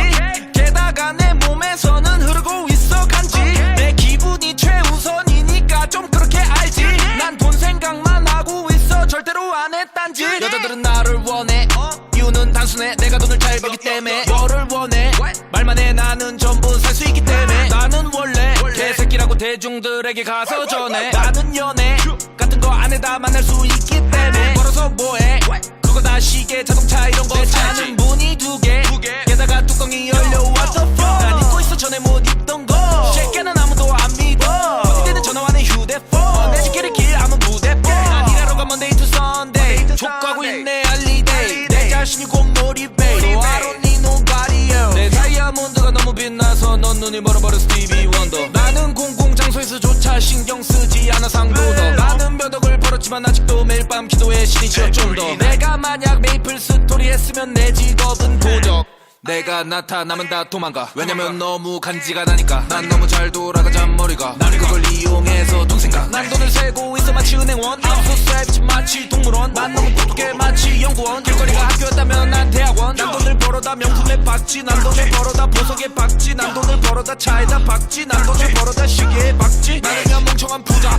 게다가 내 몸에서는 흐르고 있어 간지 내 기분이 최우선이니까 좀 그렇게 알지 난 돈 생각만 하고 있어 절대로 안 해 딴짓 여자들은 나를 원해 이유는 단순해 내가 돈을 잘 벌기 때문에 너를 원해 말만 해 나는 전부 살 수 있기 때문에 나는 원래 개새끼라고 대중들에게 가서 전해 나는 연애 같은 거 안에다 만날 수 있기 때문에 벌어서 뭐해 그거 다 시계 자동차 이런 거 차는 문이 두 개 게다가 뚜껑이 열려 What the fuck 난 잊고 있어 전에 못 입던 거 새끼는 아무도 안 믿어 그때는 전화와는 휴대폰 내 집길을 길 아무 무대폰 난 일하러 가 Monday to Sunday 족가고 있네 알리데이 내 자신이 곧 motivate I don't need nobody else 내 다이아몬드가 너무 빛나서 넌 눈이 멀어버려 스티비 원더 나는 공공 장소에서조차 신경 쓰지 않아 상도덕 많은 벼덕을 벌었지만 아직도 매일 밤 기도해 신이 치어 좀 더 내가 만약 메이플 스토리 했으면 내 직업은 도적 내가 나타나면 다 도망가 왜냐면 너무 간지가 나니까 난 너무 잘 돌아가자 머리가 나는 그걸 이용해서 돈 생각 난 돈을 세고 있어 마치 은행원 I'm so savage 마치 동물원 난 너무 똑똑해 마치 연구원 길거리가 학교였다면 난 대학원 난 돈을 벌어다 명품에 박지 난 돈을 벌어다 보석에 박지 난 돈을 벌어다 차에다 박지 난 돈을 벌어다 시계에 박지 나는야 멍청한 부자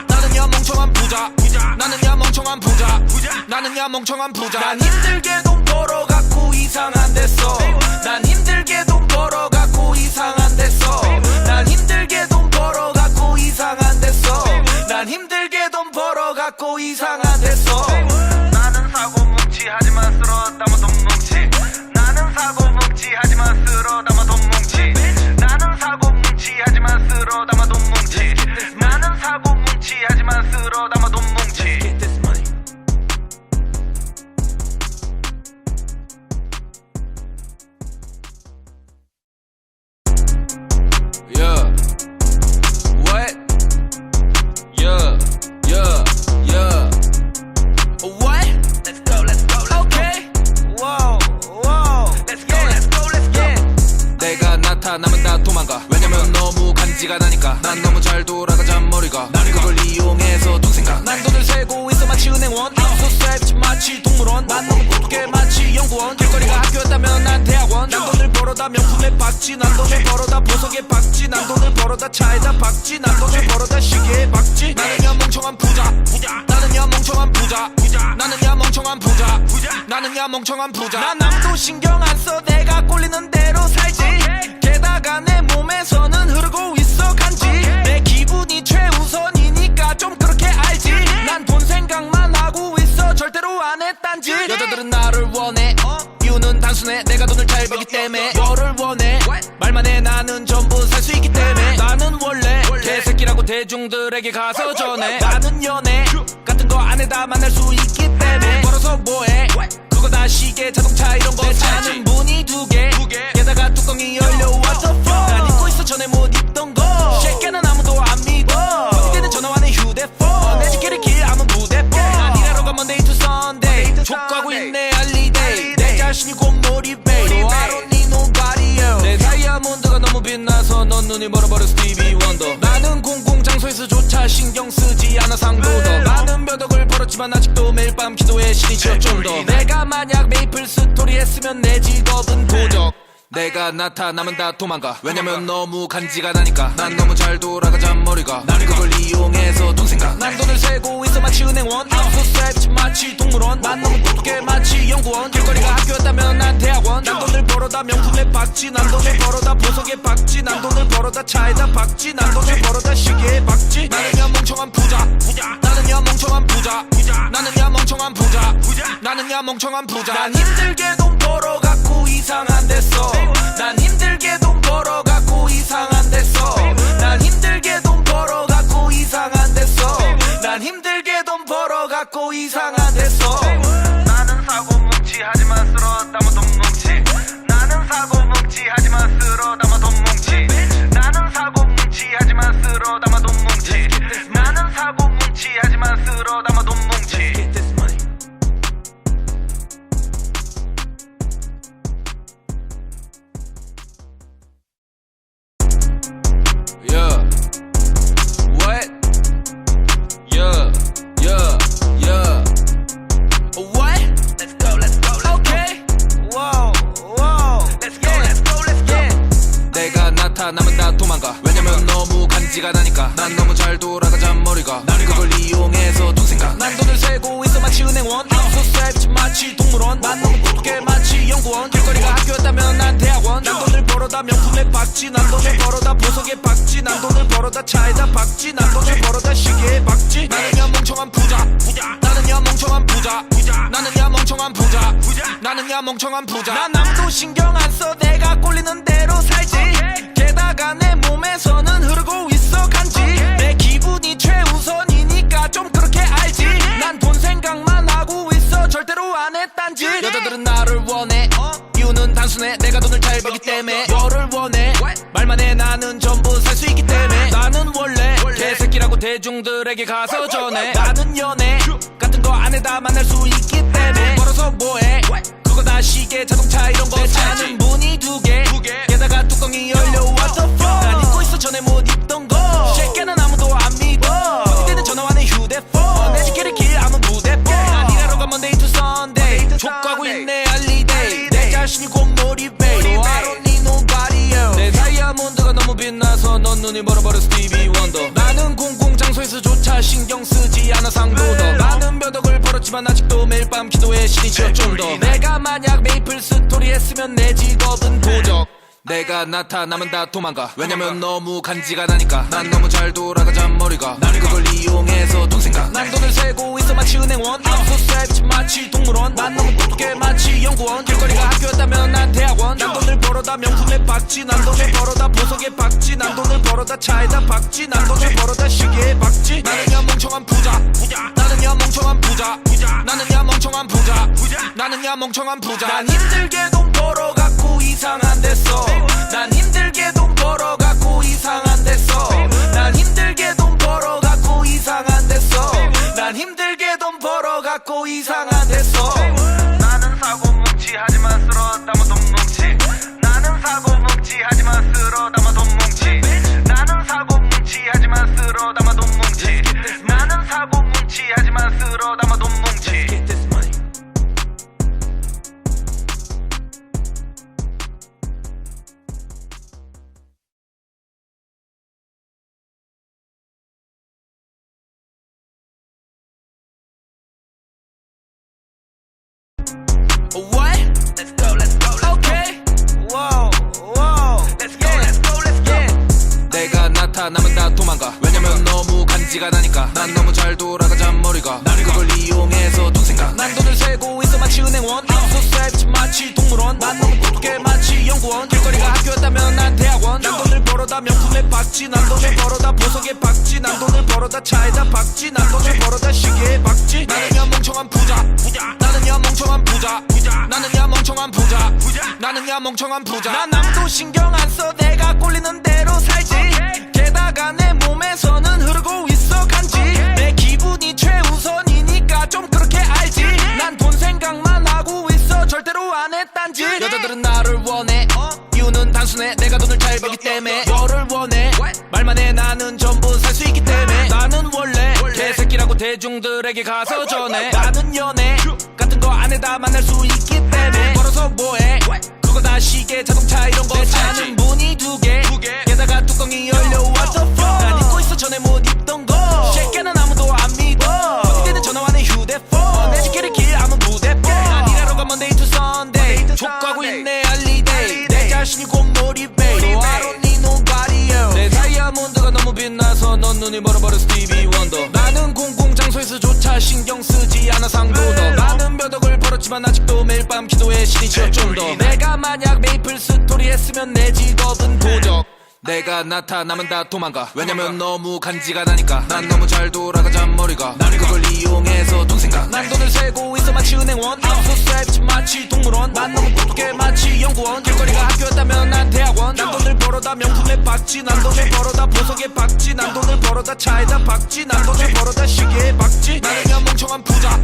나는야 멍청한 부자 나는야 멍청한 부자 나는야 멍청한 부자 난 힘들게 돈 벌어갖고 이상한 데서 난 힘들게 돈 벌어갖고 이상한 데서 난 힘들게 돈 벌어갖고 이상한 데서 난 힘들게 돈 벌어갖고 이상한 데서 나는 사고 뭉치 하지만 쓸어 담아 돈 뭉치 나는 사고 뭉치 하지만 쓸어 담아 돈 뭉치 나는 사고 뭉치 하지만 쓸어 담아 돈 뭉치 나는 사고 뭉치 하지만 쓸어 담아 돈 뭉치 간지가 나니까 난 너무 잘 돌아가자 머리가 나는 그걸 이용해서 돈 생각 난 돈을 세고 있어 마치 은행원 I'm so savage 마치 동물원 난 너무 똑똑해 마치 연구원 길거리가 학교였다면 난 대학원 난 돈을 벌어다 명품에 박지 난 돈을 벌어다 보석에 박지 난 돈을 벌어다 차에다 박지 난 돈을 벌어다 시계에 박지 나는야 멍청한 부자 나는야 멍청한 부자 나는야 멍청한 부자 나는야 멍청한 부자 난 남도 신경 안 써 내가 꼴리는 대로 살지 게다가 내 몸에서는 흐르고 있어 간지 내 기분이 최우선이니까 좀 그렇게 알지 난 돈 생각만 하고 있어 절대로 안 해 딴지 여자들은 나를 원해 이유는 단순해 내가 돈을 잘 벌기 때문에 너를 원해 말만 해 나는 전부 살 수 있기 때문에 나는 원래 개새끼라고 대중들에게 가서 전해 나는 연애 같은 거 안에다 만날 수 있기 때문에 벌어서 뭐해 그거 다 시계 자동차 이런 거 내 차는 문이 두 개 게다가 뚜껑이 열려 what the fuck 난 입고 있어 전에 못 입던 거 새끼는 아무도 안 믿어 이때는 전화와는 휴대폰 내 집길을 길 아무 무대폰 난 일하러 가 Monday to Sunday 족구하고 있네 알리데이 내 자신이 곧 motivate I don't need nobody else 내 다이아몬드가 너무 빛나서 넌 눈이 멀어버려 스티비 원더 나는 공공장소에서조차 신경 쓰지 않아 상도덕 많은 벼덕을 벌었지만 아직도 매일 밤 기도해 신이 치어 좀더 내가 만약 메이플 스토리 했으면 내 직업은 도적 내가 나타나면 다 도망가 왜냐면 너무 간지가 나니까 난 너무 잘 돌아가자 머리가 나는 그걸 이용해서 돈 생각 난 돈을 세고 있어 마치 은행원 I'm so savage 마치 동물원 난 너무 똑똑해 마치 연구원 길거리가 학교였다면 난 대학원 난 돈을 벌어다 명품에 박지 난 돈을 벌어다 보석에 박지 난 돈을 벌어다 차에다 박지 난 돈을 벌어다 시계에 박지 나는야 멍청한 부자 나는야 멍청한 부자 나는야 멍청한 부자 나는야 멍청한 부자 난 힘들게 돈 벌어갖고 이상한 데서 난 힘들게 돈 벌어갖고 이상한 데서 난 힘들게 돈 벌어갖고 이상한 데서 난 힘들게 돈 벌어갖고 이상한 데서 나는 사고 뭉치 하지만 쓸어 담아 돈 뭉치 나는 사고 뭉치 하지만 쓸어 담아 돈 뭉치 나는 사고 뭉치 하지만 쓸어 담아 돈 뭉치 나는 사고 뭉치 하지만 쓸어 담아 돈 뭉치 Yeah. What? Yeah. What? Let's go Okay. Wow Let's go 내가 나타나면 다 도망가 왜냐면 너무 간지가 나니까 난 너무 잘 돌아가자 머리가 나는 그걸 이용해서 돈 생각 난 돈을 세고 있어 마치 은행원 I'm so savage 마치 동물원 난 너무 똑똑해 마치 연구원 길거리가 학교였다면 난 대학원 난 돈을 벌어다 명품에 박지 난 돈을 벌어다 보석에 박지 난 돈을 벌어다 차에다 박지 난 돈을 벌어다 시계에 박지 나는야 멍청한 부자 나는야 멍청한 부자 나는야 멍청한 부자 나는야 멍청한 부자 난 남도 신경 안 써 내가 꼴리는 대로 살지 게다가 내 몸에서는 흐르고 있어 간지 내 기분이 최우선이니까 좀 그렇게 알지 난 돈 생각만 하고 있어 절대로 안 해 딴지 여자들은 나를 원해 이유는 단순해 내가 돈을 잘 벌기 때문에 너를 원해 말만 해 나는 전부 살 수 있기 때문에 나는 원래 개새끼라고 대중들에게 가서 전해 나는 연애 같은 거 안에다 만날 수 있기 때문에 벌어서 뭐해 그거 다 시계 자동차 이런 거 내 차는 문이 두 개 게다가 뚜껑이 열려 what the fuck 난 입고 있어 전에 못 입던 거 새끼는 아무도 안 믿어 이때는 전화와는 휴대폰 내 집길을 길 아무 무대폰 난 일하러 가 Monday to Sunday 족구하고 있네 알리데이 내 자신이 곧 motivate I don't need nobody else 내 다이아몬드가 너무 빛나서 넌 눈이 멀어버려 스티비 원더 나는 공공장소에서조차 신경 쓰지 않아 상도덕 많은 벼덕을 벌었지만 아직도 매일 밤 기도해 신이 치어 좀더 내가 만약 메이플 스토리 했으면 내 직업은 도적 내가 나타나면 다 도망가 왜냐면 너무 간지가 나니까 난 너무 잘 돌아가자 머리가 나는 그걸 이용해서 돈 생각 난 돈을 세고 있어 마치 은행원 I'm so savage 마치 동물원 난 너무 똑똑해 마치 연구원 길거리가 학교였다면 난 대학원 난 돈을 벌어다 명품에 박지 난 돈을 벌어다 보석에 박지 난 돈을 벌어다 차에다 박지 난 돈을 벌어다 시계에 박지 나는야 멍청한 부자 나는야 멍청한 부자 나는야 멍청한 부자 나는야 멍청한 부자 난 힘들게 돈 벌어갖고 이상한 데서 난 힘들게 돈 벌어갖고 이상한 데서 난 힘들게 돈 벌어갖고 이상한 데서 난 힘들게 돈 벌어갖고 이상한 데서 나는 사고 뭉치 하지만 쓸어 담아 돈 뭉치 나는 사고 뭉치 하지만 쓸어 담아 돈 뭉치 나는 사고 나타나면 다 도망가. 왜냐면 너무 간지가 나니까. 난 너무 잘 돌아가 잔머리가. 나는 그걸 이용해서 돈 생각. 난 돈을 세고 있어 마치 은행원. I'm so savage 마치 동물원. 난 너무 똑똑해 마치 연구원. 길거리가 학교였다면 난 대학원. 난 돈을 벌어다 명품에 박지. 난 돈을 벌어다 보석에 박지. 난 돈을 벌어다 차에다 박지. 난 돈을 벌어다 시계에 박지. 나는야 멍청한 부자. 나는야 멍청한 부자. 나는야 멍청한 부자. 나는야 멍청한 부자. 난 남도 신경 안 써. 내가 꼴리는 대로 살지. 게다가 내 몸에서는 흐르고 있어 간지. 내 기분이 최우선이니까 좀 그렇게 알지. 난 돈 생각만 하고 있어. 절대로 안 해 딴짓. 여자들은 나를 원해. 이유는 단순해. 내가 돈을 잘 벌기 때문에. 너를 원해. 말만 해. 나는 전부 살 수 있기 때문에. 나는 원래 개새끼라고 대중들에게 가서 전해. 나는 연애 같은 거 안에다 만날 수 있기 때문에. 걸어서 뭐해. 그거 다 시계 자동차 이런 거. 내 차는 문이 두 개. 게다가 뚜껑이 열려. What the fuck. 난 잊고 있어 전에 못 입던 거. 새끼는 아무도 안 믿어. 어디든 전화와는 휴대폰. 내 지키를 길 아무 무대폰. 난 일하러 가 Monday to Sunday. 족가고 있네 알리데이. 내 자신이 곧 motivate. I don't need nobody else. 내 다이아몬드가 너무 빛나서 넌 눈이 멀어버려 스티비 원더. 나는 공공장소에서조차 신경 쓰지 않아 상도덕. 많은 벼덕을 벌었지만 아직도 매일 밤 기도해 신이 치어 좀 더. 내가 만약 메이플 스토리 했으면 내 직업은 도적. 내가 나타나면 다 도망가. 왜냐면 너무 간지가 나니까. 난 너무 잘 돌아가 잔머리가. 나는 그걸 이용해서 돈 생각. 난 돈을 세고 있어 마치 은행원. I'm so savage 마치 동물원. 난 너무 똑똑해 마치 연구원. 길거리가 학교였다면 난 대학원. 난 돈을 벌어다 명품에 박지. 난 돈을 벌어다 보석에 박지. 난 돈을 벌어다 차에다 박지. 난 돈을 벌어다 시계에 박지. 나는야 멍청한 부자.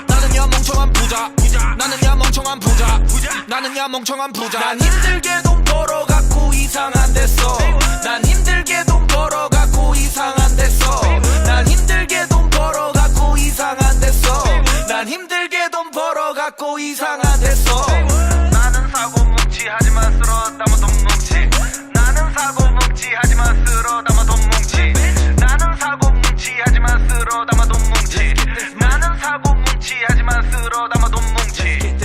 나는야 멍청한 부자. 나는야 멍청한 부자. 나는야 멍청한 부자. 난 힘들게 돈 벌어갖고 이상한 데서. 난 힘들게 돈 벌어갖고 이상한 데서. 난 힘들게 돈 벌어갖고 이상한 데서. 난 힘들게 돈 벌어갖고 이상한 데서. 나는 사고 뭉치 하지만 쓸어 담아 돈 뭉치. 나는 사고 뭉치 하지만 쓸어 담아 돈 뭉치. 나는 사고 뭉치 하지만 쓸어 담아 돈 뭉치. 나는 사고 뭉치 하지만 쓸어 담아 돈 뭉치.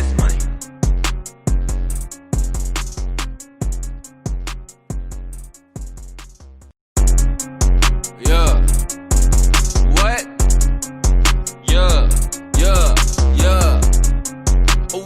Yeah. What? Yeah. Yeah. Yeah.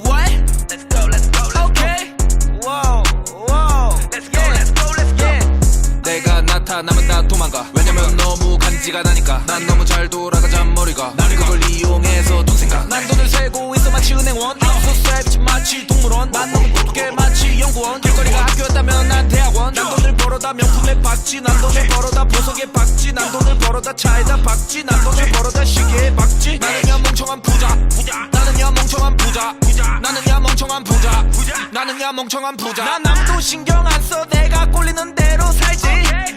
What? Let's go, let's go, let's go. Okay. Whoa, whoa. Let's go, let's go, let's go. 내가 나타나면 다 도망가. 왜냐면 너무 간지가 나니까. 난 너무 잘 돌아가 잔머리가. 나는 그걸 이용해서 돈 생각. 난 돈을 세고 있어 마치 은행원. I'm so savage 마치 동물원. 난 너무 똑똑해 마치 연구원. 길거리가 학교였다면 난 대학원. 난 돈을 벌어다 명품에 박지. 난 돈을 벌어다 보석에 박지. 난 돈을 벌어다 차에다 박지. 난 돈을 벌어다 시계에 박지. 나는야 멍청한 부자. 나는야 멍청한 부자. 나는야 멍청한 부자. 나는야 멍청한 부자. 난 남도 신경 안 써. 내가 꼴리는 대로 살지.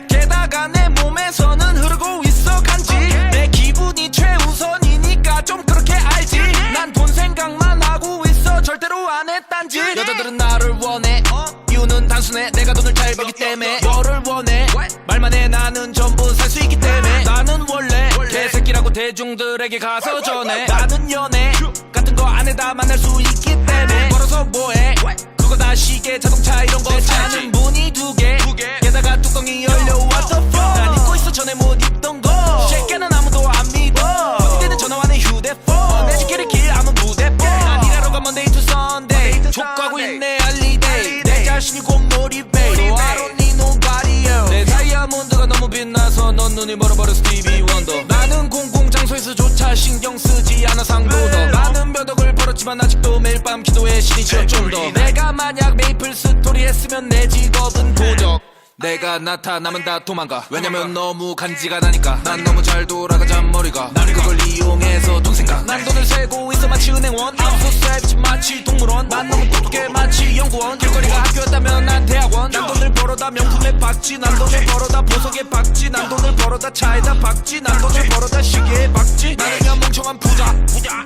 게다가 내 몸에서는 흐르고 있어 간지. 내 기분이 최우선이니까 좀 그렇게 알지. 난 돈 생각만 하고 있어. 절대로 안 해 딴짓. 여자들은 나를 원해. 이유는 단순해. 내가 돈을 잘 벌기 때문에. 너를 원해. 말만 해. 나는 전부 살 수 있기 때문에. 나는 원래 개새끼라고 대중들에게 가서 전해. 나는 연애 같은 거 안에다 만날 수 있기 때문에. 걸어서 뭐해. 그거 다 시계 자동차 이런 거. 내 차는 문이 두 개. 게다가 뚜껑이 열려. What the fuck. 난 잊고 있어 전에 못 입던 거. 새끼는 아무도 안 믿어. 어디든 전화와는 휴대폰. 내 지키를 길 아무 무대폰. 난 일하러 가 Monday to Sunday. 족가고 있네 알리데이. 내 자신이 곧 motivate. I don't need nobody else. 내 다이아몬드가 너무 빛나서 넌 눈이 멀어버려 스티비 원더. 나는 공공장소에서조차 신경 쓰지 않아 상도덕. 많은 벼덕을 벌었지만 아직도 매일 밤 기도해 신이 치어 좀 더. 내가 만약 메이플 스토리 했으면 내 직업은 도적. 내가 나타나면 다 도망가. 왜냐면 너무 간지가 나니까. 난 너무 잘 돌아가 잔머리가. 나는 그걸 이용해서 돈 생각. 난 돈을 세고 있어 마치 은행원. I'm so savage 마치 동물원. 난 너무 똑똑해 마치 연구원. 길거리가 학교였다면 난 대학원. 난 돈을 벌어다 명품에 박지. 난 돈을 벌어다 보석에 박지. 난 돈을 벌어다 차에다 박지. 난 돈을 벌어다 시계에 박지. 나는야 멍청한 부자.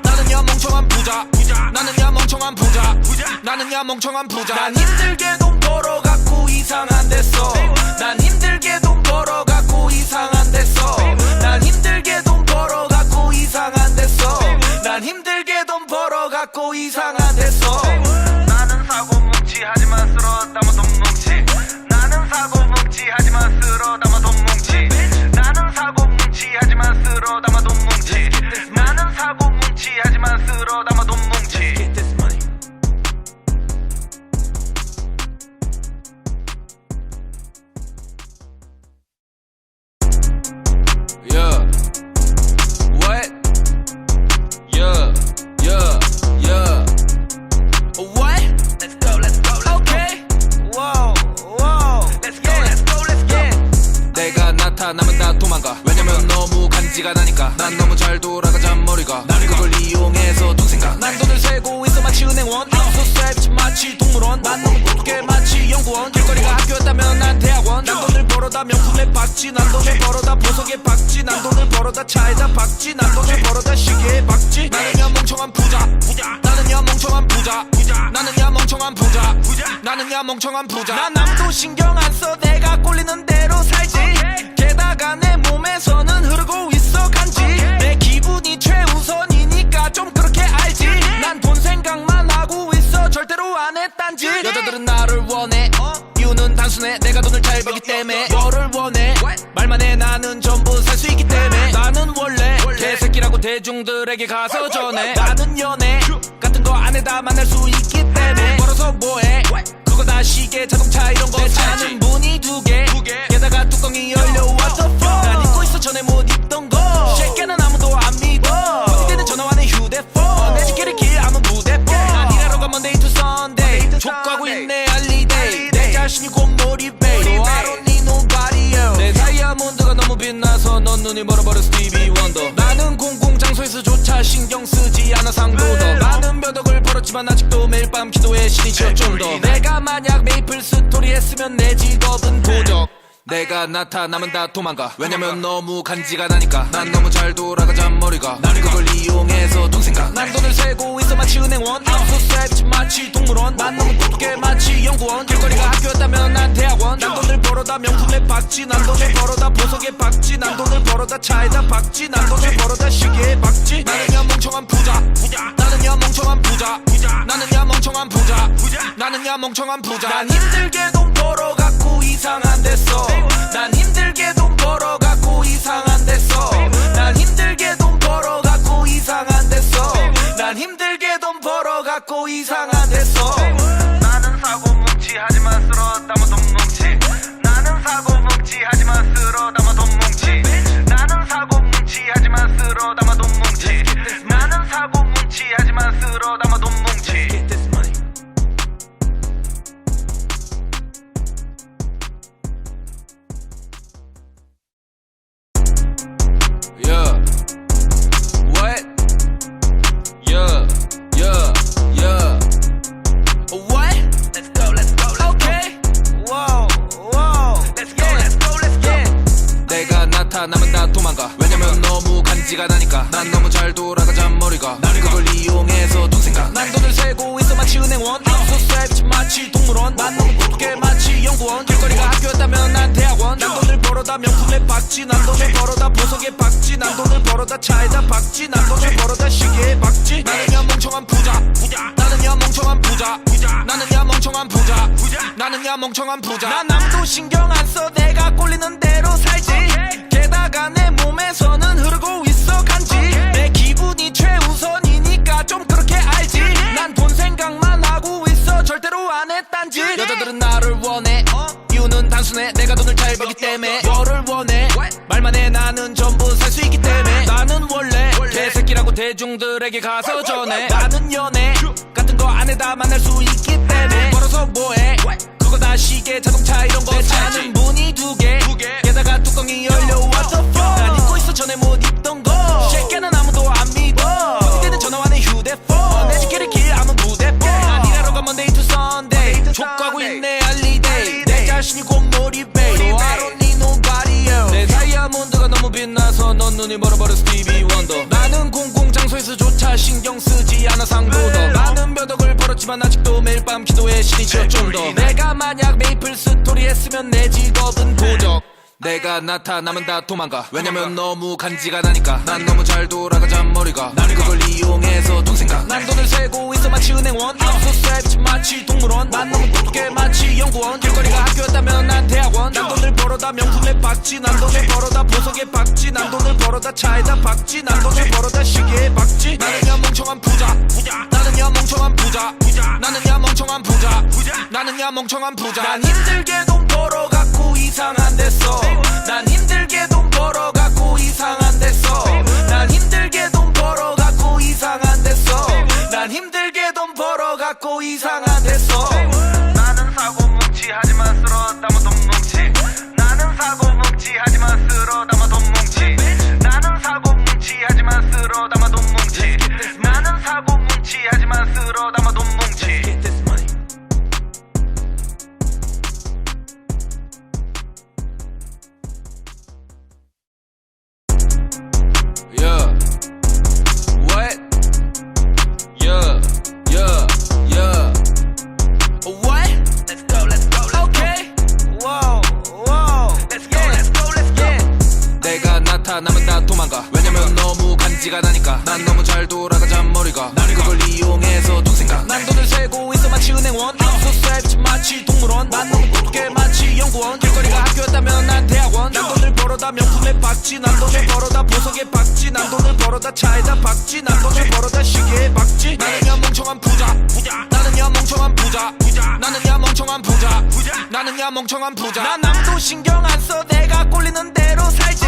나는야 멍청한 부자. 나는야 멍청한 부자. 나는야 멍청한 부자. 난 힘들게 돈 벌어갖고 이상한 데서. 난 힘들게 돈 벌어갖고 이상한 데서. 난 힘들게 돈 벌어갖고 이상한 데서. 난 힘들게 돈 벌어갖고 이상한 데서. 나는 사고 뭉치 하지만 쓸어 담아 돈 뭉치. 나는 사고 뭉치 하지만 쓸어 담아 돈 뭉치. 잘 돌아가자 머리가 나는 그걸 이용해서 돈 생각 난 돈을 세고 있어 마치 은행원 I'm so savage 마치 동물원 난 너무 똑똑해 마치 연구원 길거리가 학교였다면 난 대학원 난 돈을 벌어다 명품에 박지 난 돈을 벌어다 보석에 박지 난 돈을 벌어다 차에다 박지 난 돈을 벌어다 시계에 박지 나는야 멍청한 부자 나는야 멍청한 부자 나는야 멍청한 부자 나는야 멍청한 부자 난 아무도 신경 안 써 내가 꼴리는 대로 살지 게다가 내 몸에서는 흐르고 있어 간지 내 기분이 최우선이니까 좀 그렇게 알지 난 돈 생각만 하고 있어 절대로 안 해 딴짓 여자들은 나를 원해 이유는 단순해 내가 돈을 잘 벌기 때문에 너를 원해 말만 해 나는 전부 살 수 있기 때문에 나는 원래 개새끼라고 대중들에게 가서 전해 나는 연애 같은 거 안 해다 만날 수 있기 때문에 벌어서 뭐해 그거 다 시계 자동차 이런 거 차는 문이 두 개 게다가 뚜껑이 열려 what the fuck 난 입고 있어 전에 못 입던 거 새끼는 아무도 안 믿어 그때는 전화와 내 휴대폰 내 지키를 길 아무 무대폰 난 일하러 가 Monday to Sunday 족가고 있네 알리데이 내 자신이 곧 motivate I don't need nobody else 내 다이아몬드가 너무 빛나서 넌 눈이 멀어버려 스티비 원더 나는 공공장소에서조차 신경 쓰지 않아 상도덕 많은 몇 억을 벌었지만 아직도 매일 밤 기도해 신이 지어 좀 더 내가 만약 메이플 스토리 했으면 내 직업은 도적 내가 나타나면 다 도망가 왜냐면 너무 간지가 나니까 난 너무 잘 돌아가자 머리가 나는 그걸 이용해서 돈 생각 난 돈을 세고 있어 마치 은행원 I'm so savage 마치 동물원 난 너무 똑똑해 마치 연구원 길거리가 학교였다면 난 대학원 난 돈을 벌어다 명품에 박지 난 돈을 벌어다 보석에 박지 난 돈을 벌어다 차에다 박지 난 돈을 벌어다 시계에 박지 나는야 멍청한 부자 나는야 멍청한 부자 나는야 멍청한 부자 나는야 멍청한 부자 난 힘들게 돈 벌어갖고 이상한 데서 난 힘들게 돈 벌어갖고 이상한 데서 난 힘들게 돈 벌어갖고 이상한 데서 난 힘들게 돈 벌어갖고 이상한 데서 나는 사고 뭉치 하지만 쓸어 담아 돈 뭉치 나는 사고 뭉치 하지만 쓸어 담아 돈 뭉치 나는 사고 뭉치 하지만 쓸어 담아 돈 뭉치 나는 사고 뭉치 하지만 쓸어 담아 돈 뭉치 Yeah. What? Yeah. Yeah. Yeah. What? Let's go let's go let's Okay. Whoa whoa Let's go let's go let's go 내가 나타나면 다 도망가 왜냐면 너무 간지가 나니까 난 너무 잘 돌아가자 머리가 나는 그걸 이용해서 돈 생각 난 돈을 세고 있어 마치 은행원 I'm so savage 마치 동물원 난 너무 똑똑해 마치 연구원 길거리가 학교였다면 난 대학원 난 돈을 벌어다 명품에 박지 난 돈을 벌어다 보석에 박지 난 돈을 벌어다 차에다 박지 난 돈을 벌어다 시계에 박지 나는야 멍청한 부자 나는야 멍청한 부자 나는야 멍청한 부자 나는야 멍청한 부자 난 아무도 신경 안 써 내가 꼴리는 대로 살지 게다가 내 몸에서는 흐르고 있어 간지 내 기분이 최우선이니까 좀 그렇게 알지 난 돈 생각만 하고 있어 절대로 안 해 딴짓 여자들은 나를 원해 이유는 단순해 내가 돈을 잘 벌기 때문에 너를 원해 말만 해 나는 전부 살 수 있기 때문에 나는 원래 개새끼라고 대중들에게 가서 전해 나는 연애 같은 거 안 해다 만날 수 있기 때문에 벌어서 뭐해 그거 다 시계 자동차 이런 거 차는 문이 두 개 게다가 뚜껑이 열려 what the fuck 난 입고 있어 전에 못 입던 거 새끼는 아무도 안 믿어 그때는 전화와 내 휴대폰 내 지키를 길 아무 무대폰 난 일하러 가 Monday to Sunday 족가고 있네 알리데이 내 자신이 곧 motivate I don't need nobody else 내 다이아몬드가 너무 빛나서 넌 눈이 멀어버려 스티비 원더 나는 공공장소에서조차 신경 쓰지 않아 상도덕 많은 몇 억을 벌었지만 아직도 매일 밤 기도해 신이 지어 좀 더 내가 만약 메이플 스토리 했으면 내 직업은 도적 내가 나타나면 다 도망가 왜냐면 너무 간지가 나니까 난 너무 잘 돌아가자 머리가 나는 그걸 이용해서 돈 생각 난 돈을 세고 있어 마치 은행원 I'm so savage 마치 동물원 난 너무 똑똑해 마치 연구원 길거리가 학교였다면 난 대학원 난 돈을 벌어다 명품에 박지 난 돈을 벌어다 보석에 박지 난 돈을 벌어다 차에다 박지 난 돈을 벌어다 시계에 박지 나는야 멍청한 부자 나는야 멍청한 부자 나는야 멍청한 부자 나는야 멍청한 부자 난 힘들게 돈 벌어갖고 이상한 데서 난 힘들게 돈 벌어갖고 이상한 데서 난 힘들게 돈 벌어갖고 이상한 데서 난 힘들게 돈 벌어갖고 이상한 데서 나는 사고 뭉치 하지만 쓸어 담아 돈 뭉치 나는 사고 뭉치 하지만 쓸어 담아 돈 뭉치 나는 사고 뭉치 하지만 돌아가자 머리가 나는 그걸 이용해서 돈 생각 난 돈을 세고 있어 마치 은행원 I'm so savage 마치 동물원 난 너무 똑똑해 마치 연구원 길거리가 학교였다면 난 대학원 난 돈을 벌어다 명품에 박지 난 돈을 벌어다 보석에 박지 난 돈을 벌어다 차에다 박지 난 돈을 벌어다 시계에 박지 나는야 멍청한 부자 나는야 멍청한 부자 나는야 멍청한 부자 나는야 멍청한 부자 난 남도 신경 안 써 내가 꼴리는 대로 살지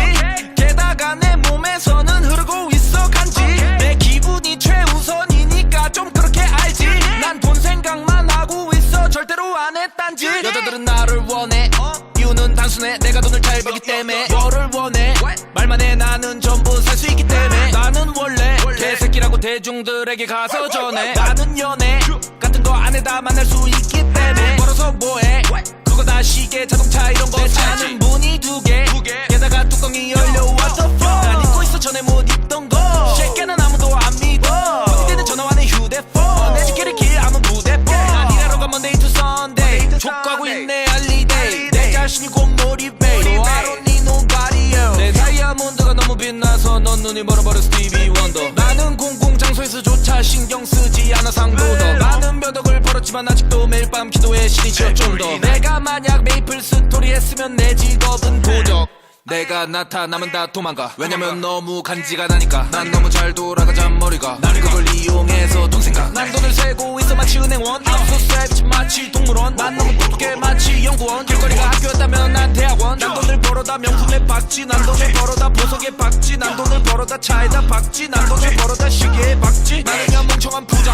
게다가 내 몸에서는 흐르고 있어 간지 내 기분이 최우선이니까 좀 그렇게 알지 난 돈 생각만 하고 있어 절대로 안 해 딴지 여자들은 나를 원해 이유는 단순해 내가 돈을 잘 벌기 때문에 너를 원해 말만 해 나는 전부 살 수 있기 때문에 나는 원래 개새끼라고 대중들에게 가서 전해 나는 연애 같은 거 안에다 만날 수 있기 때문에 벌어서 뭐해 그거 다 시계 자동차 이런 거 차는 문이 두 개 게다가 뚜껑이 열려 What the fuck 난 잊고 있어 전에 못 입던 거 새끼는 아무도 안 믿어 이때는 전화와는 휴대폰 내 집길을 길 아무 부대폰 난 일하러 가 Monday to Sunday 족가고 있네 알리데이 내 자신이 곧 motivate I don't need nobody else 내 다이아몬드가 너무 빛나서 넌 눈이 멀어버려 스티비 원더 나는 공공장소에서조차 신경 쓰지 않아 상도덕 많은 몇 억을 벌었지만 아직도 매일 밤 기도해 신이 지어 좀 더 내가 만약 메이플 스토리 했으면 내 직업은 도적 내가 나타나면 다 도망가 왜냐면 너무 간지가 나니까 난 너무 잘 돌아가자 머리가 나는 그걸 이용해서 돈 생각 난 돈을 세고 있어 마치 은행원 I'm so savage 마치 동물원 난 너무 똑똑해 마치 연구원 길거리가 학교였다면 난 대학원 난 돈을 벌어다 명품에 박지 난 돈을 벌어다 보석에 박지 난 돈을 벌어다 차에다 박지 난 돈을 벌어다 시계에 박지 나는야 멍청한 부자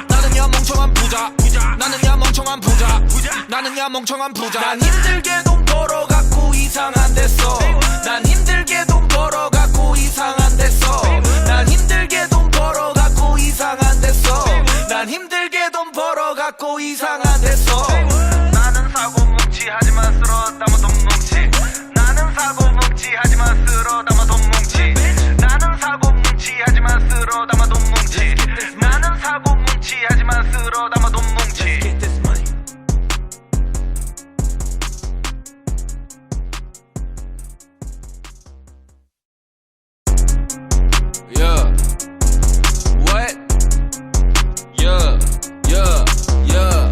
나는야 멍청한 부자 나는야 멍청한 부자 나는야 멍청한 부자 난 힘들게 돈 벌어갖고 이상한 데서 난 힘들게 돈 벌어갖고 이상한 데서 난 힘들게 돈 벌어갖고 이상한 데서 난 힘들게 돈 벌어갖고 이상한 데서 나는 사고 뭉치 하지만 쓸어 담아 돈 뭉치 나는 사고 뭉치 하지만 쓸어 담아 돈 뭉치 나는 사고 뭉치 하지만 쓸어 담아 돈 뭉치 나는 사고 뭉치 하지만 쓸어 담아 돈 뭉치 Yeah. What? Yeah. Yeah. Yeah.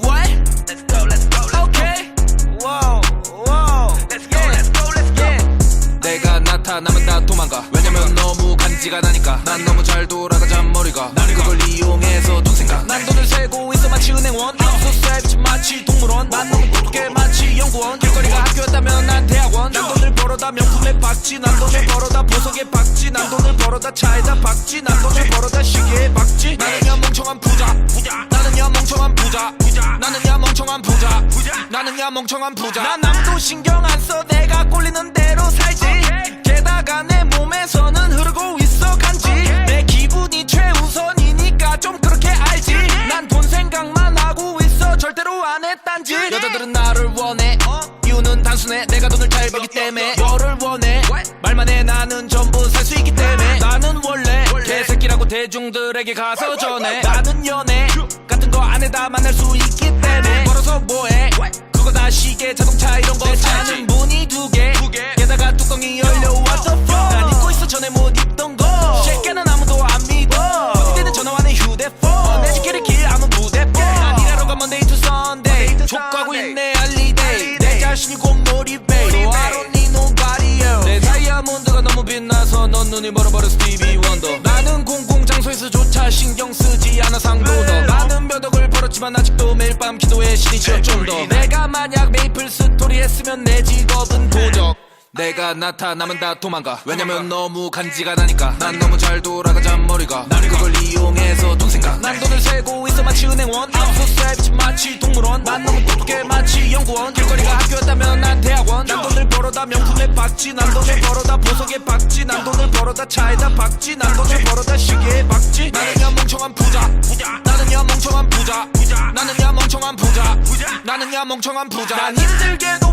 What? Let's go let's go Okay. Wow wow Let's go let's go let's go 내가 나타나면 다 도망가 왜냐면 너무 간지가 나니까 난 너무 잘 돌아가자 머리가 나는 그걸 이용해서 돈 생각 난 돈을 세고 있어 마치 은행원 I'm so savage 마치 동물원 난 너무 똑똑해 마치 연구원 길거리가 학교였다면 난 대학원 난 돈을 벌어다 명품에 박지 난 돈을 벌어다 보석에 박지 난 돈을 벌어다 차에다 박지 난 돈을 벌어다 시계에 박지 나는야 멍청한 부자 나는야 멍청한 부자 나는야 멍청한 부자 나는야 멍청한 부자 난 남도 신경 안 써 내가 꼴리는 대로 살지 게다가 내 몸에서는 흐르고 있어 간지 내 기분이 최우선이니까 좀 그렇게 알지 난 돈 생각만 하고 있어 절대로 안 해 딴지 여자들은 나를 원해 이유는 단순해 내가 돈을 잘 벌기 때문에 너를 원해 말만 해 나는 전부 살 수 있기 때문에 나는 원래 개새끼라고 대중들에게 가서 전해 나는 연애 같은 거 안에다 만날 수 있기 때문에 벌어서 뭐해 그거 다 시계 자동차 이런 거 차는 문이 두 개 게다가 뚜껑이 열려 What the fuck 난 잊고 있어 전에 못 입던 거 새끼는 아무도 안 믿어 이때는 전화와는 휴대폰 내 집길을 길 아무 부대폰 난 일하러 가 Monday to Sunday 족가고 있네 알리데이 내 자신이 곧 motivate I don't need nobody else 내 다이아몬드가 너무 빛나서 넌 눈이 멀어버려 스티비 원더 나는 공공장소에서조차 신경 쓰지 않아 상도덕 많은 몇 억을 벌었지만 아직도 매일 밤 기도해 신이 지어 좀 더 내가 만약 메이플 스토리 했으면 내 직업은 도적 내가 나타나면 다 도망가 왜냐면 너무 간지가 나니까 난 너무 잘 돌아가자 머리가 나는 그걸 이용해서 돈 생각 난 돈을 세고 있어 마치 은행원 I'm so savage 마치 동물원 난 너무 똑똑해 마치 연구원 길거리가 학교였다면 난 대학원 난 돈을 벌어다 명품에 박지 난 돈을 벌어다 보석에 박지 난 돈을 벌어다 차에다 박지 난 돈을 벌어다 시계에 박지 나는야 멍청한 부자 나는야 멍청한 부자 나는야 멍청한 부자 나는야 멍청한 부자 난 힘들게도